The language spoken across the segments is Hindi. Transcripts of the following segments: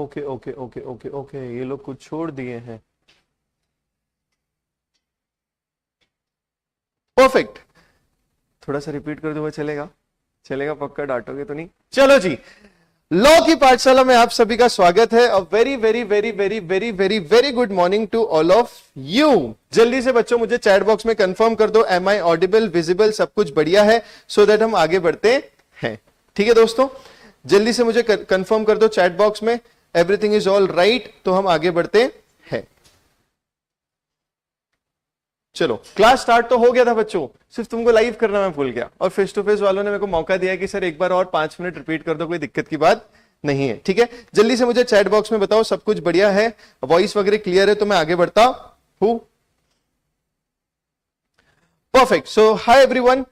Okay okay okay okay okay, ये लोग कुछ छोड़ दिए हैं। परफेक्ट, थोड़ा सा रिपीट कर दो, चलेगा? चलेगा पक्का, डांटोगे तो नहीं? चलो जी, लॉ की पाठशाला में आप सभी का स्वागत है। A very very very very very very very good morning to all of you. जल्दी से बच्चों मुझे चैट बॉक्स में कंफर्म कर दो, एम आई ऑडिबल, विजिबल, सब कुछ बढ़िया है, सो दैट हम आगे बढ़ते हैं। ठीक है दोस्तों, जल्दी से मुझे कंफर्म कर दो चैट बॉक्स में, एवरीथिंग इज ऑल राइट, तो हम आगे बढ़ते हैं। चलो, क्लास स्टार्ट तो हो गया था बच्चों, सिर्फ तुमको लाइव करना मैं भूल गया, और फेस टू फेस वालों ने मेरे को मौका दिया कि सर एक बार और 5 मिनट रिपीट कर दो, कोई दिक्कत की बात नहीं है। ठीक है, जल्दी से मुझे चैट बॉक्स में बताओ सब कुछ बढ़िया है, वॉइस वगैरह क्लियर है, तो मैं आगे बढ़ता हूं। Perfect, so hi everyone,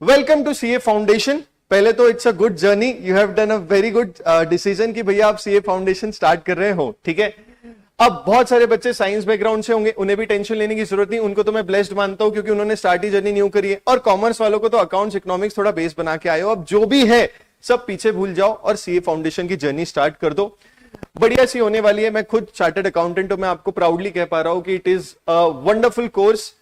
welcome to CA foundation. पहले तो it's a good journey, you have done a very good decision कि भैया आप सीए फाउंडेशन स्टार्ट कर रहे हो। ठीक है, अब बहुत सारे बच्चे साइंस बैकग्राउंड से होंगे, उन्हें भी टेंशन लेने की जरूरत नहीं, उनको तो मैं ब्लेस्ड मानता हूं क्योंकि उन्होंने स्टार्ट ही जर्नी न्यू करी है। और कॉमर्स वालों को तो अकाउंट्स इकोनॉमिक्स थोड़ा बेस बना के आए हो, अब जो भी है सब पीछे भूल जाओ और सीए फाउंडेशन की जर्नी स्टार्ट कर दो। बढ़िया सी होने वाली है। मैं खुद चार्टर्ड अकाउंटेंट हूं, मैं आपको प्राउडली कह पा रहा हूं कि it is a wonderful course.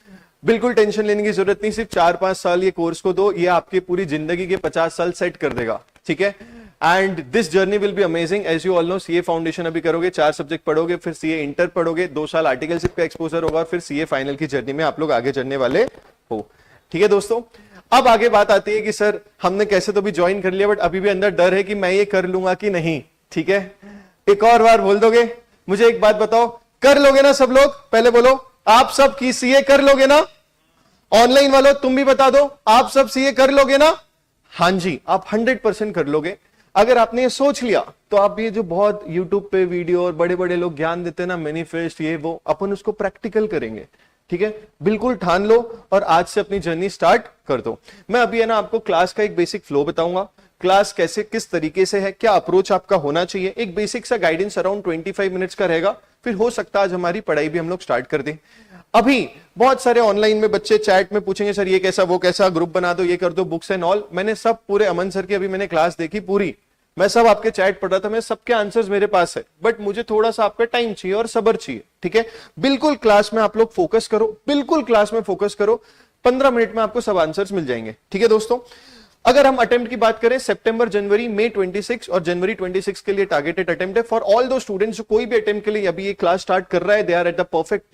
बिल्कुल टेंशन लेने की जरूरत नहीं, सिर्फ 4-5 साल ये कोर्स को दो, ये आपके पूरी जिंदगी के 50 साल सेट कर देगा। ठीक है, and this journey will be amazing. As you all know, CA foundation अभी करोगे, 4 सब्जेक्ट पढ़ोगे, फिर सीए इंटर पढ़ोगे, 2 साल आर्टिकलशिप का एक्सपोजर होगा, फिर सीए फाइनल की जर्नी में आप लोग आगे चलने वाले हो। ठीक है दोस्तों, अब आगे बात आती है कि सर हमने कैसे तो भी ज्वाइन कर लिया, बट अभी भी अंदर डर है कि मैं ये कर लूंगा कि नहीं। ठीक है, एक और बार बोल दोगे? मुझे एक बात बताओ, कर लोगे ना सब लोग? पहले बोलो, आप सब की सीए कर लोगे ना? ऑनलाइन वालों तुम भी बता दो, आप सब सीए कर लोगे ना? हाँ जी, आप 100% कर लोगे। अगर आपने ये सोच लिया तो आप ये जो बहुत यूट्यूब पे वीडियो और बड़े बड़े लोग ज्ञान देते हैं ना, मैनिफेस्ट ये वो, अपन उसको प्रैक्टिकल करेंगे। ठीक है, बिल्कुल ठान लो और आज से अपनी जर्नी स्टार्ट कर दो। मैं अभी है ना आपको क्लास का एक बेसिक फ्लो बताऊंगा, क्लास कैसे किस तरीके से है, क्या अप्रोच आपका होना चाहिए, एक बेसिक सा गाइडेंस अराउंड 25 मिनट्स का रहेगा, फिर हो सकता है आज हमारी पढ़ाई भी हम लोग स्टार्ट कर दें। अभी बहुत सारे ऑनलाइन में बच्चे चैट में पूछेंगे सर ये कैसा वो कैसा, ग्रुप बना दो, ये कर दो, बुक्स एंड ऑल। मैंने सब पूरे अमन सर की अभी मैंने क्लास देखी पूरी, मैं सब आपके चैट पढ़ रहा था, मैं सबके आंसर्स मेरे पास है, बट मुझे थोड़ा सा आपका टाइम चाहिए और सब्र चाहिए। ठीक है, बिल्कुल क्लास में आप लोग फोकस करो, बिल्कुल क्लास में फोकस करो, 15 मिनट में आपको सब आंसर्स मिल जाएंगे। ठीक है दोस्तों, अगर हम अटेम्प्ट की बात करें, सितंबर, जनवरी, मई 26 और जनवरी 26 के लिए टारगेटेड अटेम्प्ट है फॉर ऑल दो स्टूडेंट्स। जो कोई भी अटेम्प्ट के लिए अभी ये क्लास स्टार्ट कर रहा है, they are at the perfect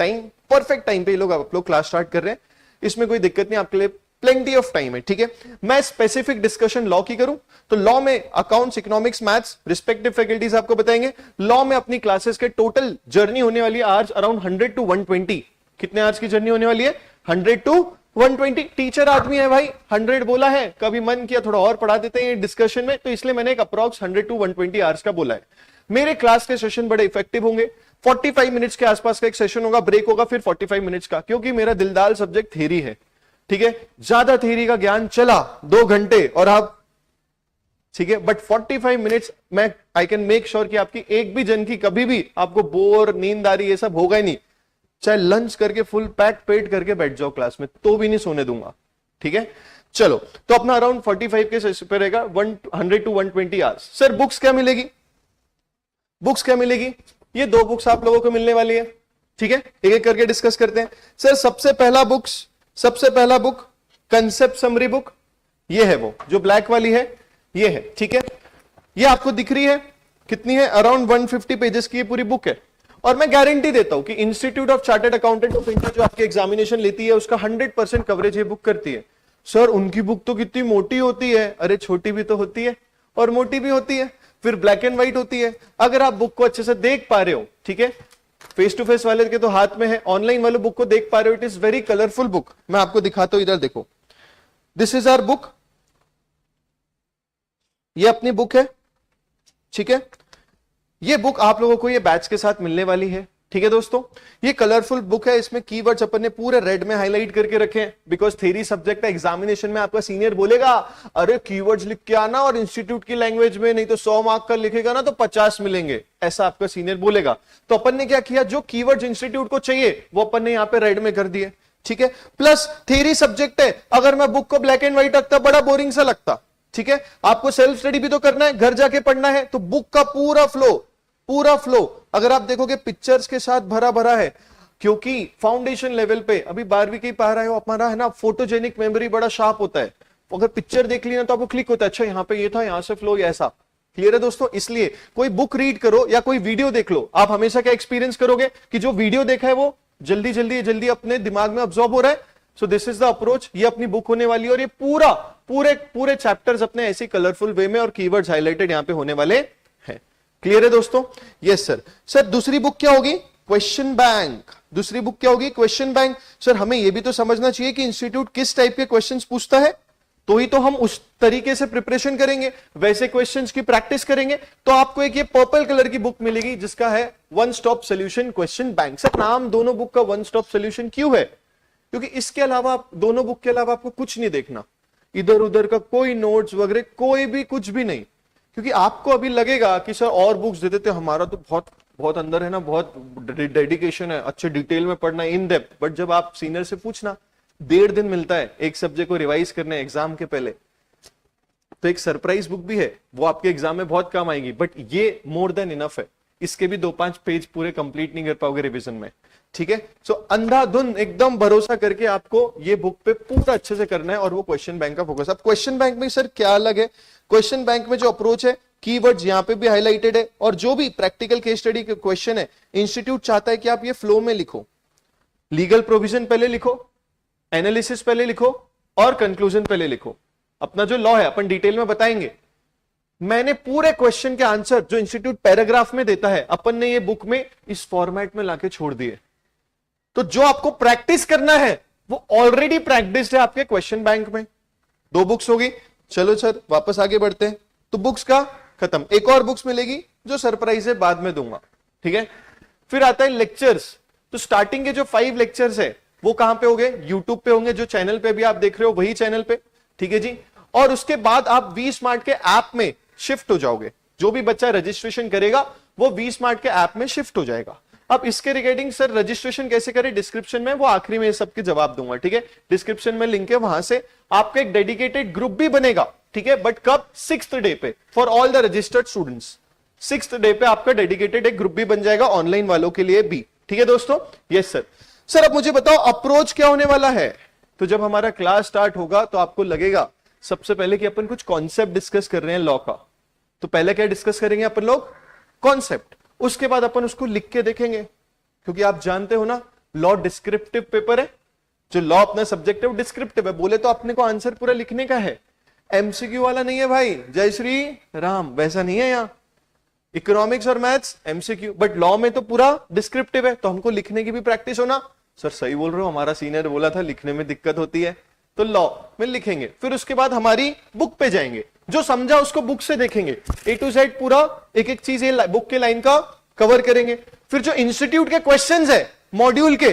time पे ये लोग आप लोग क्लास स्टार्ट कर रहे हैं, इसमें कोई दिक्कत नहीं, आपके लिए प्लेंटी ऑफ टाइम है। ठीक है, मैं स्पेसिफिक डिस्कशन लॉ की करूं तो लॉ में accounts, economics, maths, respective faculties आपको बताएंगे। लॉ में अपनी क्लासेस के टोटल जर्नी होने वाली है आवर्स अराउंड 100 to 120। कितने आवर्स की जर्नी होने वाली है? 100 to 120। टीचर आदमी है भाई, 100 बोला है, कभी मन किया थोड़ा और पढ़ा देते हैं डिस्कशन में, तो इसलिए मैंने एक अप्रॉक्स 100 to 120 आवर्स का बोला है। मेरे क्लास के सेशन बड़े इफेक्टिव होंगे, 45 मिनट्स के आसपास का एक सेशन होगा, ब्रेक होगा फिर 45 मिनट्स का, क्योंकि मेरा दिलदार सब्जेक्ट थ्योरी है। ठीक है, ज्यादा थ्योरी का ज्ञान चला 2 घंटे और आप, ठीक है, बट 45 मिनट्स मैं आई कैन मेक श्योर कि आपकी एक भी जन की कभी भी आपको बोर, नींद आ रही, ये सब होगा ही नहीं। चाहे लंच करके फुल पैक पेट करके बैठ जाओ क्लास में, तो भी नहीं सोने दूंगा। ठीक है, चलो, तो अपना अराउंड 45 के सेशन पे रहेगा 100 to 120 आवर्स। सर बुक्स क्या मिलेगी? बुक्स क्या मिलेगी? ये 2 बुक्स आप लोगों को मिलने वाली है। ठीक है, एक एक करके डिस्कस करते हैं। सर सबसे पहला बुक कंसेप्ट समरी बुक, ये है वो जो ब्लैक वाली है, ये है। ठीक है, ये आपको दिख रही है, कितनी है? अराउंड 150 पेजेस की ये पूरी बुक है। और मैं गारंटी देता हूं कि institute of chartered accountant of India जो आपकी एग्जामिनेशन लेती है, उसका 100% कवरेज ये बुक करती है। सर उनकी बुक तो कितनी मोटी होती है। अरे छोटी भी तो होती है और मोटी भी होती है, फिर ब्लैक एंड व्हाइट होती है। अगर आप बुक को अच्छे से देख पा रहे हो, ठीक है, फेस टू फेस वाले के तो हाथ में है, ऑनलाइन वाले बुक को देख पा रहे हो, it is very colourful book. मैं आपको दिखाता हूं, इधर देखो, दिस इज आवर बुक, ये अपनी बुक है। ठीक है, ये बुक आप लोगों को ये बैच के साथ मिलने वाली है। ठीक है दोस्तों, ये कलरफुल बुक है, इसमें कीवर्ड्स अपन ने पूरे रेड में हाईलाइट करके रखे हैं, बिकॉज थ्योरी सब्जेक्ट है। एग्जामिनेशन में आपका सीनियर बोलेगा अरे कीवर्ड्स लिख के आना और इंस्टीट्यूट की लैंग्वेज में, नहीं तो 100 मार्क का लिखेगा ना तो 50 मिलेंगे, ऐसा आपका सीनियर बोलेगा। तो अपन ने क्या किया, जो कीवर्ड्स इंस्टीट्यूट को चाहिए वो अपन ने यहाँ पे रेड में कर दिए। ठीक है, प्लस थ्योरी सब्जेक्ट है, अगर मैं बुक को ब्लैक एंड व्हाइट रखता बड़ा बोरिंग सा लगता। ठीक है, आपको सेल्फ स्टडी भी तो करना है, घर जाके पढ़ना है, तो बुक का पूरा फ्लो पूरा फ्लो अगर आप देखोगे पिक्चर्स के साथ भरा भरा है, क्योंकि फाउंडेशन लेवल पे अभी 12वीं की पढ़ा रहे हो हमारा है ना, फोटोजेनिक मेमोरी बड़ा शार्प होता है। अगर पिक्चर देख ली ना तो आपको क्लिक होता है, अच्छा यहाँ पे ये था, यहां से फ्लो ऐसा। क्लियर है दोस्तों? इसलिए कोई बुक रीड करो या कोई वीडियो देख लो, आप हमेशा क्या एक्सपीरियंस करोगे कि जो वीडियो देखा है वो जल्दी जल्दी जल्दी अपने दिमाग में अब्सॉर्ब हो रहा है। So this is the approach, ये अपनी बुक होने वाली है और ये पूरे पूरे चैप्टर्स अपने ऐसे कलरफुल वे में और कीवर्ड्स हाईलाइटेड यहां पे होने वाले हैं। क्लियर है दोस्तों? Yes sir. सर दूसरी बुक क्या होगी? Question bank. दूसरी बुक क्या होगी? Question bank. सर हमें यह भी तो समझना चाहिए कि इंस्टीट्यूट किस टाइप के क्वेश्चंस पूछता है, तो ही तो हम उस तरीके से प्रिपरेशन करेंगे, वैसे क्वेश्चंस की प्रैक्टिस करेंगे। तो आपको एक ये पर्पल कलर की बुक मिलेगी जिसका है one stop solution question bank. Sir नाम दोनों बुक का वन स्टॉप सॉल्यूशन क्यों है? क्योंकि इसके अलावा दोनों बुक के अलावा आपको कुछ नहीं देखना, इधर उधर का कोई नोट्स वगैरह कोई भी कुछ भी नहीं। क्योंकि आपको अभी लगेगा कि सर और बुक्स दे देते, हमारा तो बहुत बहुत अंदर है ना, बहुत डेडिकेशन है, अच्छे डिटेल में पढ़ना है, इन डेप्थ। बट जब आप सीनियर से पूछना, 1.5 दिन मिलता है एक सब्जेक्ट को रिवाइज करने एग्जाम के पहले, तो एक सरप्राइज बुक भी है, वो आपके एग्जाम में बहुत काम आएगी। बट ये मोर देन इनफ है, इसके भी 2-5 पेज पूरे कंप्लीट नहीं कर पाओगे रिवीजन में। ठीक है? सो अंधाधुन एकदम भरोसा करके आपको ये बुक पे पूरा अच्छे से करना है और वो क्वेश्चन बैंक का फोकस। अब क्वेश्चन बैंक में सर क्या अलग है? क्वेश्चन बैंक में जो अप्रोच है, कीवर्ड्स यहां पे भी हाईलाइटेड है, और जो भी प्रैक्टिकल केस स्टडी के क्वेश्चन है, इंस्टीट्यूट चाहता है कि आप ये फ्लो में लिखो। लीगल प्रोविजन पहले लिखो, एनालिसिस पहले लिखो और कंक्लूजन पहले लिखो। अपना जो लॉ है अपन डिटेल में बताएंगे। मैंने पूरे क्वेश्चन के आंसर जो इंस्टीट्यूट पैराग्राफ में देता है, अपन ने ये बुक में इस फॉर्मेट में लाके छोड़ दिए। तो जो आपको प्रैक्टिस करना है वो ऑलरेडी प्रैक्टिस्ड है आपके क्वेश्चन बैंक में। 2 बुक्स होगी। चलो सर वापस आगे बढ़ते हैं। तो बुक्स का खत्म, एक और बुक्स मिलेगी जो सरप्राइज है, बाद में दूंगा। ठीक है? फिर आता है लेक्चर्स। तो स्टार्टिंग के जो 5 लेक्चर्स है वो कहां पे होंगे? यूट्यूब पे होंगे, जो चैनल पे भी आप देख रहे हो वही चैनल पे। ठीक है जी? और उसके बाद आप वी स्मार्ट के ऐप में शिफ्ट हो जाओगे। जो भी बच्चा रजिस्ट्रेशन करेगा वो वी स्मार्ट के ऐप में शिफ्ट हो जाएगा। अब इसके रिगार्डिंग सर रजिस्ट्रेशन कैसे करें, डिस्क्रिप्शन में, वो आखिरी में सबके जवाब दूंगा। ठीक है? डिस्क्रिप्शन में लिंक है, वहां से आपका एक डेडिकेटेड ग्रुप भी बनेगा। ठीक है? बट कब? 6th डे पे, for all the registered students. 6th day पे आपका डेडिकेटेड एक ग्रुप भी बन जाएगा ऑनलाइन वालों के लिए भी। ठीक है दोस्तों? Yes sir. सर अब मुझे बताओ अप्रोच क्या होने वाला है? तो जब हमारा क्लास स्टार्ट होगा तो आपको लगेगा सबसे पहले कि अपन कुछ कॉन्सेप्ट डिस्कस कर रहे हैं लॉ का। तो पहले क्या डिस्कस करेंगे अपन लोग? कॉन्सेप्ट। उसके बाद अपन उसको लिख के देखेंगे, क्योंकि आप जानते हो ना लॉ डिस्क्रिप्टिव पेपर है। जो लॉ अपना सब्जेक्ट है वो डिस्क्रिप्टिव है, बोले तो अपने को आंसर पूरा लिखने का है, एमसीक्यू वाला नहीं है भाई। जय श्री राम, वैसा नहीं है यहाँ। इकोनॉमिक्स और मैथ्स एमसीक्यू, बट लॉ में तो पूरा डिस्क्रिप्टिव है, तो हमको लिखने की भी प्रैक्टिस होना। सर सही बोल रहे हो, हमारा सीनियर बोला था लिखने में दिक्कत होती है, तो लॉ में लिखेंगे। फिर उसके बाद हमारी बुक पे जाएंगे, जो समझा उसको बुक से देखेंगे, A to Z पूरा एक एक चीज ये बुक के लाइन का कवर करेंगे। फिर जो इंस्टीट्यूट के क्वेश्चंस है मॉड्यूल के,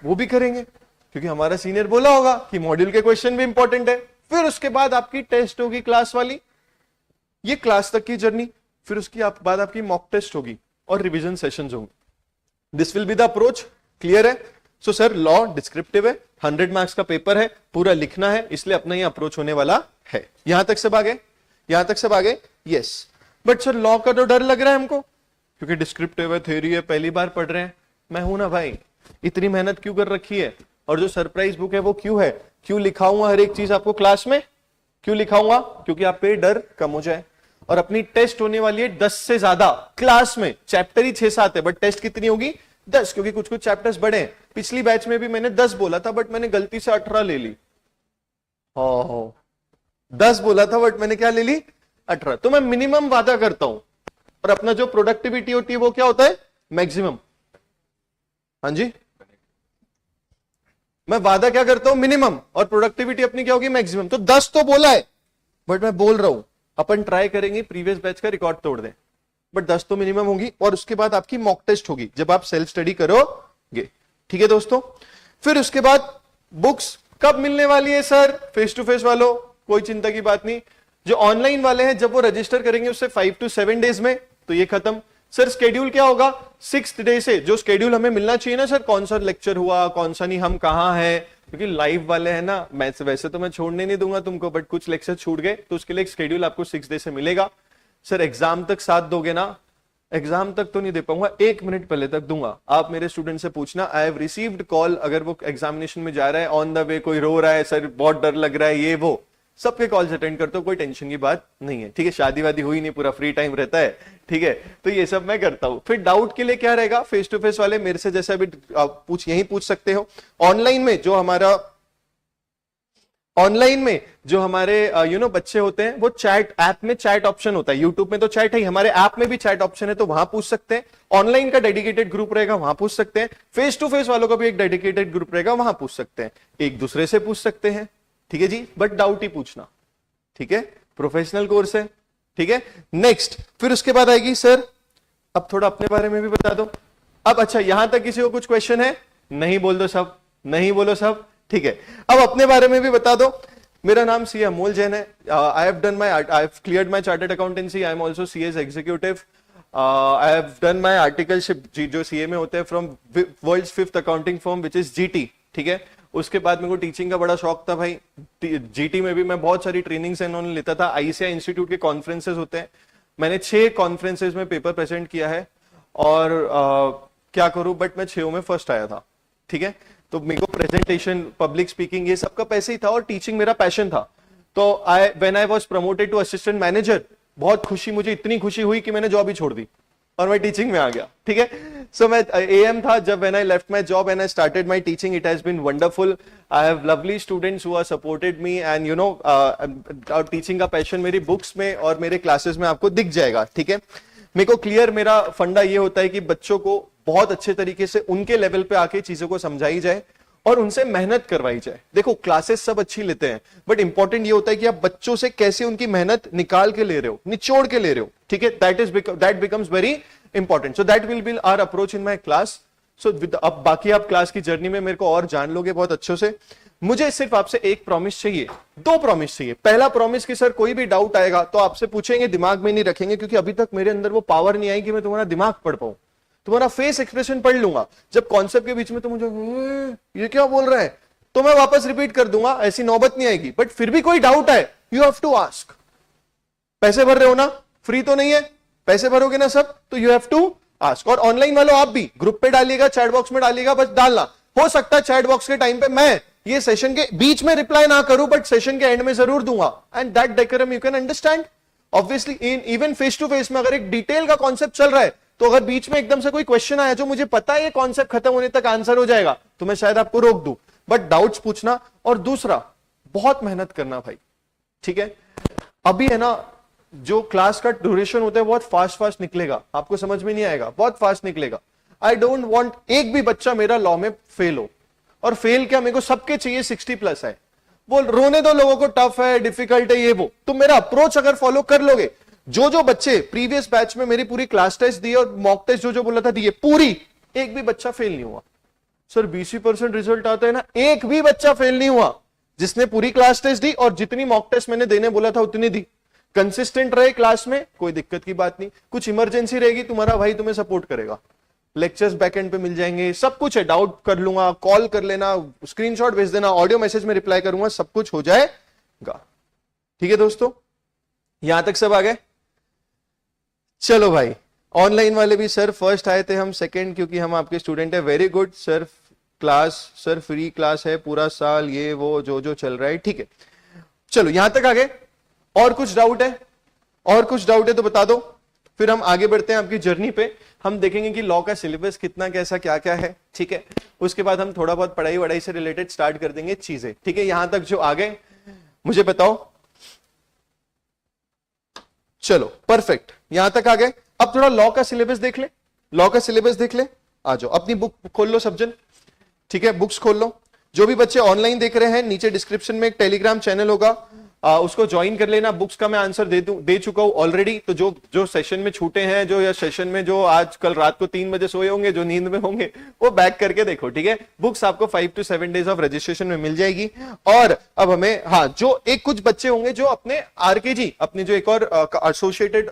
वो भी करेंगे, क्योंकि हमारा सीनियर बोला होगा कि मॉड्यूल के क्वेश्चन भी इंपॉर्टेंट है। फिर उसके बाद आपकी टेस्ट होगी क्लास वाली, ये क्लास तक की जर्नी। फिर उसकी बाद आपकी मॉक टेस्ट होगी और रिवीजन सेशंस होंगे। This will be the approach. Clear है? सो सर लॉ डिस्क्रिप्टिव है, 100 मार्क्स का पेपर है, पूरा लिखना है, इसलिए अपना ये अप्रोच होने वाला है। यहां तक सब आ गए? यहां तक सब आ गए? यस। बट सर लॉ का तो डर लग रहा है हमको, क्योंकि डिस्क्रिप्टिव है, थ्योरी है, पहली बार पढ़ रहे हैं। मैं हूं ना भाई, इतनी मेहनत क्यों कर रखी है? और जो सरप्राइज बुक है वो क्यों है? क्यों लिखाऊंगा हर एक चीज आपको क्लास में? क्यों लिखाऊंगा? क्योंकि आप पे डर कम हो जाए। और अपनी टेस्ट होने वाली है 10 से ज्यादा क्लास में। चैप्टर ही 6-7 है, बट टेस्ट कितनी होगी? 10, क्योंकि कुछ कुछ चैप्टर्स बड़े हैं। पिछली बैच में भी मैंने 10 बोला था, बट मैंने गलती से 18 ले ली। 10 बोला था बट मैंने क्या ले ली? 18। तो मैं मिनिमम वादा करता हूं, और अपना जो प्रोडक्टिविटी होती है वो क्या होता है? मैक्सिमम। हाँ जी, मैं वादा क्या करता हूं? मिनिमम, और प्रोडक्टिविटी अपनी क्या होगी? मैक्सिमम। तो 10 तो बोला है, बट मैं बोल रहा हूं अपन ट्राई करेंगे प्रीवियस बैच का रिकॉर्ड तोड़ दें, बट 10 तो मिनिमम होगी। और उसके बाद आपकी मॉक टेस्ट होगी जब आप सेल्फ स्टडी करोगे। ठीक है दोस्तों? फिर उसके बाद बुक्स कब मिलने वाली है सर? फेस टू फेस वालों कोई चिंता की बात नहीं। जो ऑनलाइन वाले हैं जब वो रजिस्टर करेंगे उससे 5 to 7 डेज में, तो ये खत्म। सर स्केड्यूल क्या होगा? 6th डे से जो स्केड्यूल हमें मिलना चाहिए ना सर, कौन सा लेक्चर हुआ, कौन सा नहीं, हम कहाँ हैं, क्योंकि लाइव वाले हैं ना, मैं वैसे तो मैं छोड़ने नहीं दूंगा तुमको, बट कुछ लेक्चर छूट गए तो उसके लिए एक स्केड्यूल आपको 6 डे से मिलेगा। सर एग्जाम तक साथ दोगे ना? एग्जाम तक तो नहीं दे पाऊंगा, 1 मिनट पहले तक दूंगा। आप मेरे स्टूडेंट से पूछना, आई हैव रिसीव्ड कॉल, अगर वो एग्जामिनेशन में जा रहा है, ऑन द वे कोई रो रहा है, सर बहुत डर लग रहा है, ये वो सबके कॉल्स अटेंड करते हो, कोई टेंशन की बात नहीं है, ठीक है। शादी वादी हुई नहीं, पूरा फ्री टाइम रहता है, ठीक है, तो ये सब मैं करता हूं। फिर डाउट के लिए क्या रहेगा, फेस टू फेस वाले मेरे से जैसे अभी यही पूछ सकते हो। ऑनलाइन में जो हमारे बच्चे होते हैं, वो चैट ऐप में चैट ऑप्शन होता है, यूट्यूब में तो चैट है, हमारे ऐप में भी चैट ऑप्शन है, तो वहां पूछ सकते हैं। ऑनलाइन का डेडिकेटेड ग्रुप रहेगा, वहां पूछ सकते हैं। फेस टू फेस वालों का भी एक डेडिकेटेड ग्रुप रहेगा, वहां पूछ सकते हैं, एक दूसरे से पूछ सकते हैं, ठीक है जी, बट डाउट ही पूछना, ठीक है, प्रोफेशनल कोर्स है, ठीक है। नेक्स्ट, फिर उसके बाद आएगी सर अब थोड़ा अपने बारे में भी बता दो। अब अच्छा, यहां तक किसी को कुछ क्वेश्चन है? नहीं बोल दो सब, नहीं बोलो सब, ठीक है। अब अपने बारे में भी बता दो। मेरा नाम सी अमोल जैन है। I have cleared my chartered accountancy, I am also CS executive. I have done my articleship जो सीए में होते हैं from world's 5th accounting firm which is GT, ठीक है। उसके बाद मेरे को टीचिंग का बड़ा शौक था भाई, जीटी में भी मैं बहुत सारी ट्रेनिंग्स इन्होंने लेता था। आईसीआई इंस्टीट्यूट के कॉन्फ्रेंसेस होते हैं, मैंने 6 कॉन्फ्रेंसेस में पेपर प्रेजेंट किया है, और क्या करूं, बट मैं 6 में फर्स्ट आया था, ठीक है। तो मेरे को प्रेजेंटेशन, पब्लिक स्पीकिंग, ये सबका पैसे ही था, और टीचिंग मेरा पैशन था। तो when I was promoted to assistant manager, बहुत खुशी, मुझे इतनी खुशी हुई कि मैंने जॉब ही छोड़ दी और मैं टीचिंग में आ गया, ठीक है। सो मैं एएम था जब when I left my job and I started my teaching, it has been wonderful. I have lovely students who are supported me, and और टीचिंग का पैशन मेरी बुक्स में और मेरे क्लासेस में आपको दिख जाएगा, ठीक है। मेरे को क्लियर, मेरा फंडा ये होता है कि बच्चों को बहुत अच्छे तरीके से उनके लेवल पे आके चीजों को समझाई जाए और उनसे मेहनत करवाई जाए। देखो क्लासेस सब अच्छी लेते हैं, बट इंपॉर्टेंट ये होता है कि आप बच्चों से कैसे उनकी मेहनत निकाल के ले रहे हो, निचोड़ के ले रहे हो, ठीक है। That becomes very important. So that will be our approach in my class. So अब बाकी आप क्लास की जर्नी में मेरे को और जान लोगे बहुत अच्छे से। मुझे सिर्फ आपसे एक प्रॉमिस चाहिए, 2 प्रॉमिस चाहिए। पहला प्रॉमिस कि सर कोई भी डाउट आएगा तो आपसे पूछेंगे, दिमाग में नहीं रखेंगे, क्योंकि अभी तक मेरे अंदर वो पावर नहीं आई कि मैं तुम्हारा दिमाग पढ़ पाऊं। तुम्हारा फेस एक्सप्रेशन पढ़ लूंगा, जब कॉन्सेप्ट के बीच में तो मुझे ये क्या बोल रहा है, तो मैं वापस रिपीट कर दूंगा, ऐसी नौबत नहीं आएगी। बट फिर भी कोई डाउट है, यू हैव टू आस्क। पैसे भर रहे हो ना, फ्री तो नहीं है, पैसे भरोगे ना सब, तो यू हैव टू आस्क। और ऑनलाइन वालों आप भी ग्रुप पे डालिएगा, चैट बॉक्स में डालिएगा, बस डालना। हो सकता है चैट बॉक्स के टाइम पे मैं ये सेशन के बीच में रिप्लाई ना करूं, बट सेशन के एंड में जरूर दूंगा, and that decorum you can understand. Obviously in even face to face में अगर एक डिटेल का कॉन्सेप्ट चल रहा है, तो अगर बीच में एकदम से कोई क्वेश्चन आया जो मुझे पता है ये कॉन्सेप्ट खत्म होने तक आंसर हो जाएगा, तो मैं शायद आपको रोक दूं, बट डाउट्स पूछना। और दूसरा, बहुत मेहनत करना भाई, ठीक है। अभी है ना, जो क्लास का ड्यूरेशन होता है बहुत फास्ट निकलेगा, आपको समझ में नहीं आएगा, बहुत फास्ट निकलेगा। आई डोंट वांट एक भी बच्चा मेरा लॉ में फेल हो, और फेल क्या, मेरे को सबके चाहिए 60+ है। वो रोने दो लोगों को, टफ है, डिफिकल्ट है, ये वो। तो मेरा अप्रोच अगर फॉलो कर लोगे, जो बच्चे प्रीवियस बैच में मेरी पूरी क्लास टेस्ट दी और मॉक टेस्ट जो बोला था दिए, पूरी, एक भी बच्चा फेल नहीं हुआ। सर 20% रिजल्ट आता है ना, एक भी बच्चा फेल नहीं हुआ जिसने पूरी क्लास टेस्ट दी, और जितनी मॉक टेस्ट मैंने देने बोला था उतनी दी। कंसिस्टेंट रहे क्लास में, कोई दिक्कत की बात नहीं। कुछ इमरजेंसी रहेगी, तुम्हारा भाई तुम्हें सपोर्ट करेगा, लेक्चर्स बैकएंड पे मिल जाएंगे, सब कुछ है, डाउट कर लूंगा, कॉल कर लेना, स्क्रीनशॉट भेज देना, ऑडियो मैसेज में रिप्लाई करूंगा, सब कुछ हो जाएगा, ठीक है दोस्तों। यहां तक सब आ गए? चलो भाई, ऑनलाइन वाले भी सर फर्स्ट आए थे, हम सेकंड, क्योंकि हम आपके स्टूडेंट है। Very good sir. Class sir free class है पूरा साल, ये वो जो चल रहा है, ठीक है। चलो यहां तक आ गए। और कुछ डाउट है? और कुछ डाउट है तो बता दो, फिर हम आगे बढ़ते हैं आपकी जर्नी पे। हम देखेंगे कि लॉ का सिलेबस कितना, कैसा, क्या क्या है, ठीक है। उसके बाद हम थोड़ा बहुत पढ़ाई वढ़ाई से रिलेटेड स्टार्ट कर देंगे चीजें, ठीक है। यहां तक जो आ गए मुझे बताओ। चलो परफेक्ट, यहां तक आ गए। अब थोड़ा लॉ का सिलेबस देख ले, लॉ का सिलेबस देख ले। आ जाओ, अपनी बुक खोल लो सब जन, ठीक है, बुक्स खोल लो। जो भी बच्चे ऑनलाइन देख रहे हैं, नीचे डिस्क्रिप्शन में एक टेलीग्राम चैनल होगा, उसको ज्वाइन कर लेना। बुक्स का मैं आंसर दे चुका हूं ऑलरेडी। तो जो सेशन में छूटे हैं, जो या सेशन में जो आज कल रात को 3 बजे सोए होंगे, जो नींद में होंगे, वो बैक करके देखो, ठीक है। बुक्स आपको 5 to 7 डेज ऑफ रजिस्ट्रेशन में मिल जाएगी। और अब हमें, हाँ, जो एक कुछ बच्चे होंगे जो अपने आरकेजी, अपने जो एक और एसोसिएटेड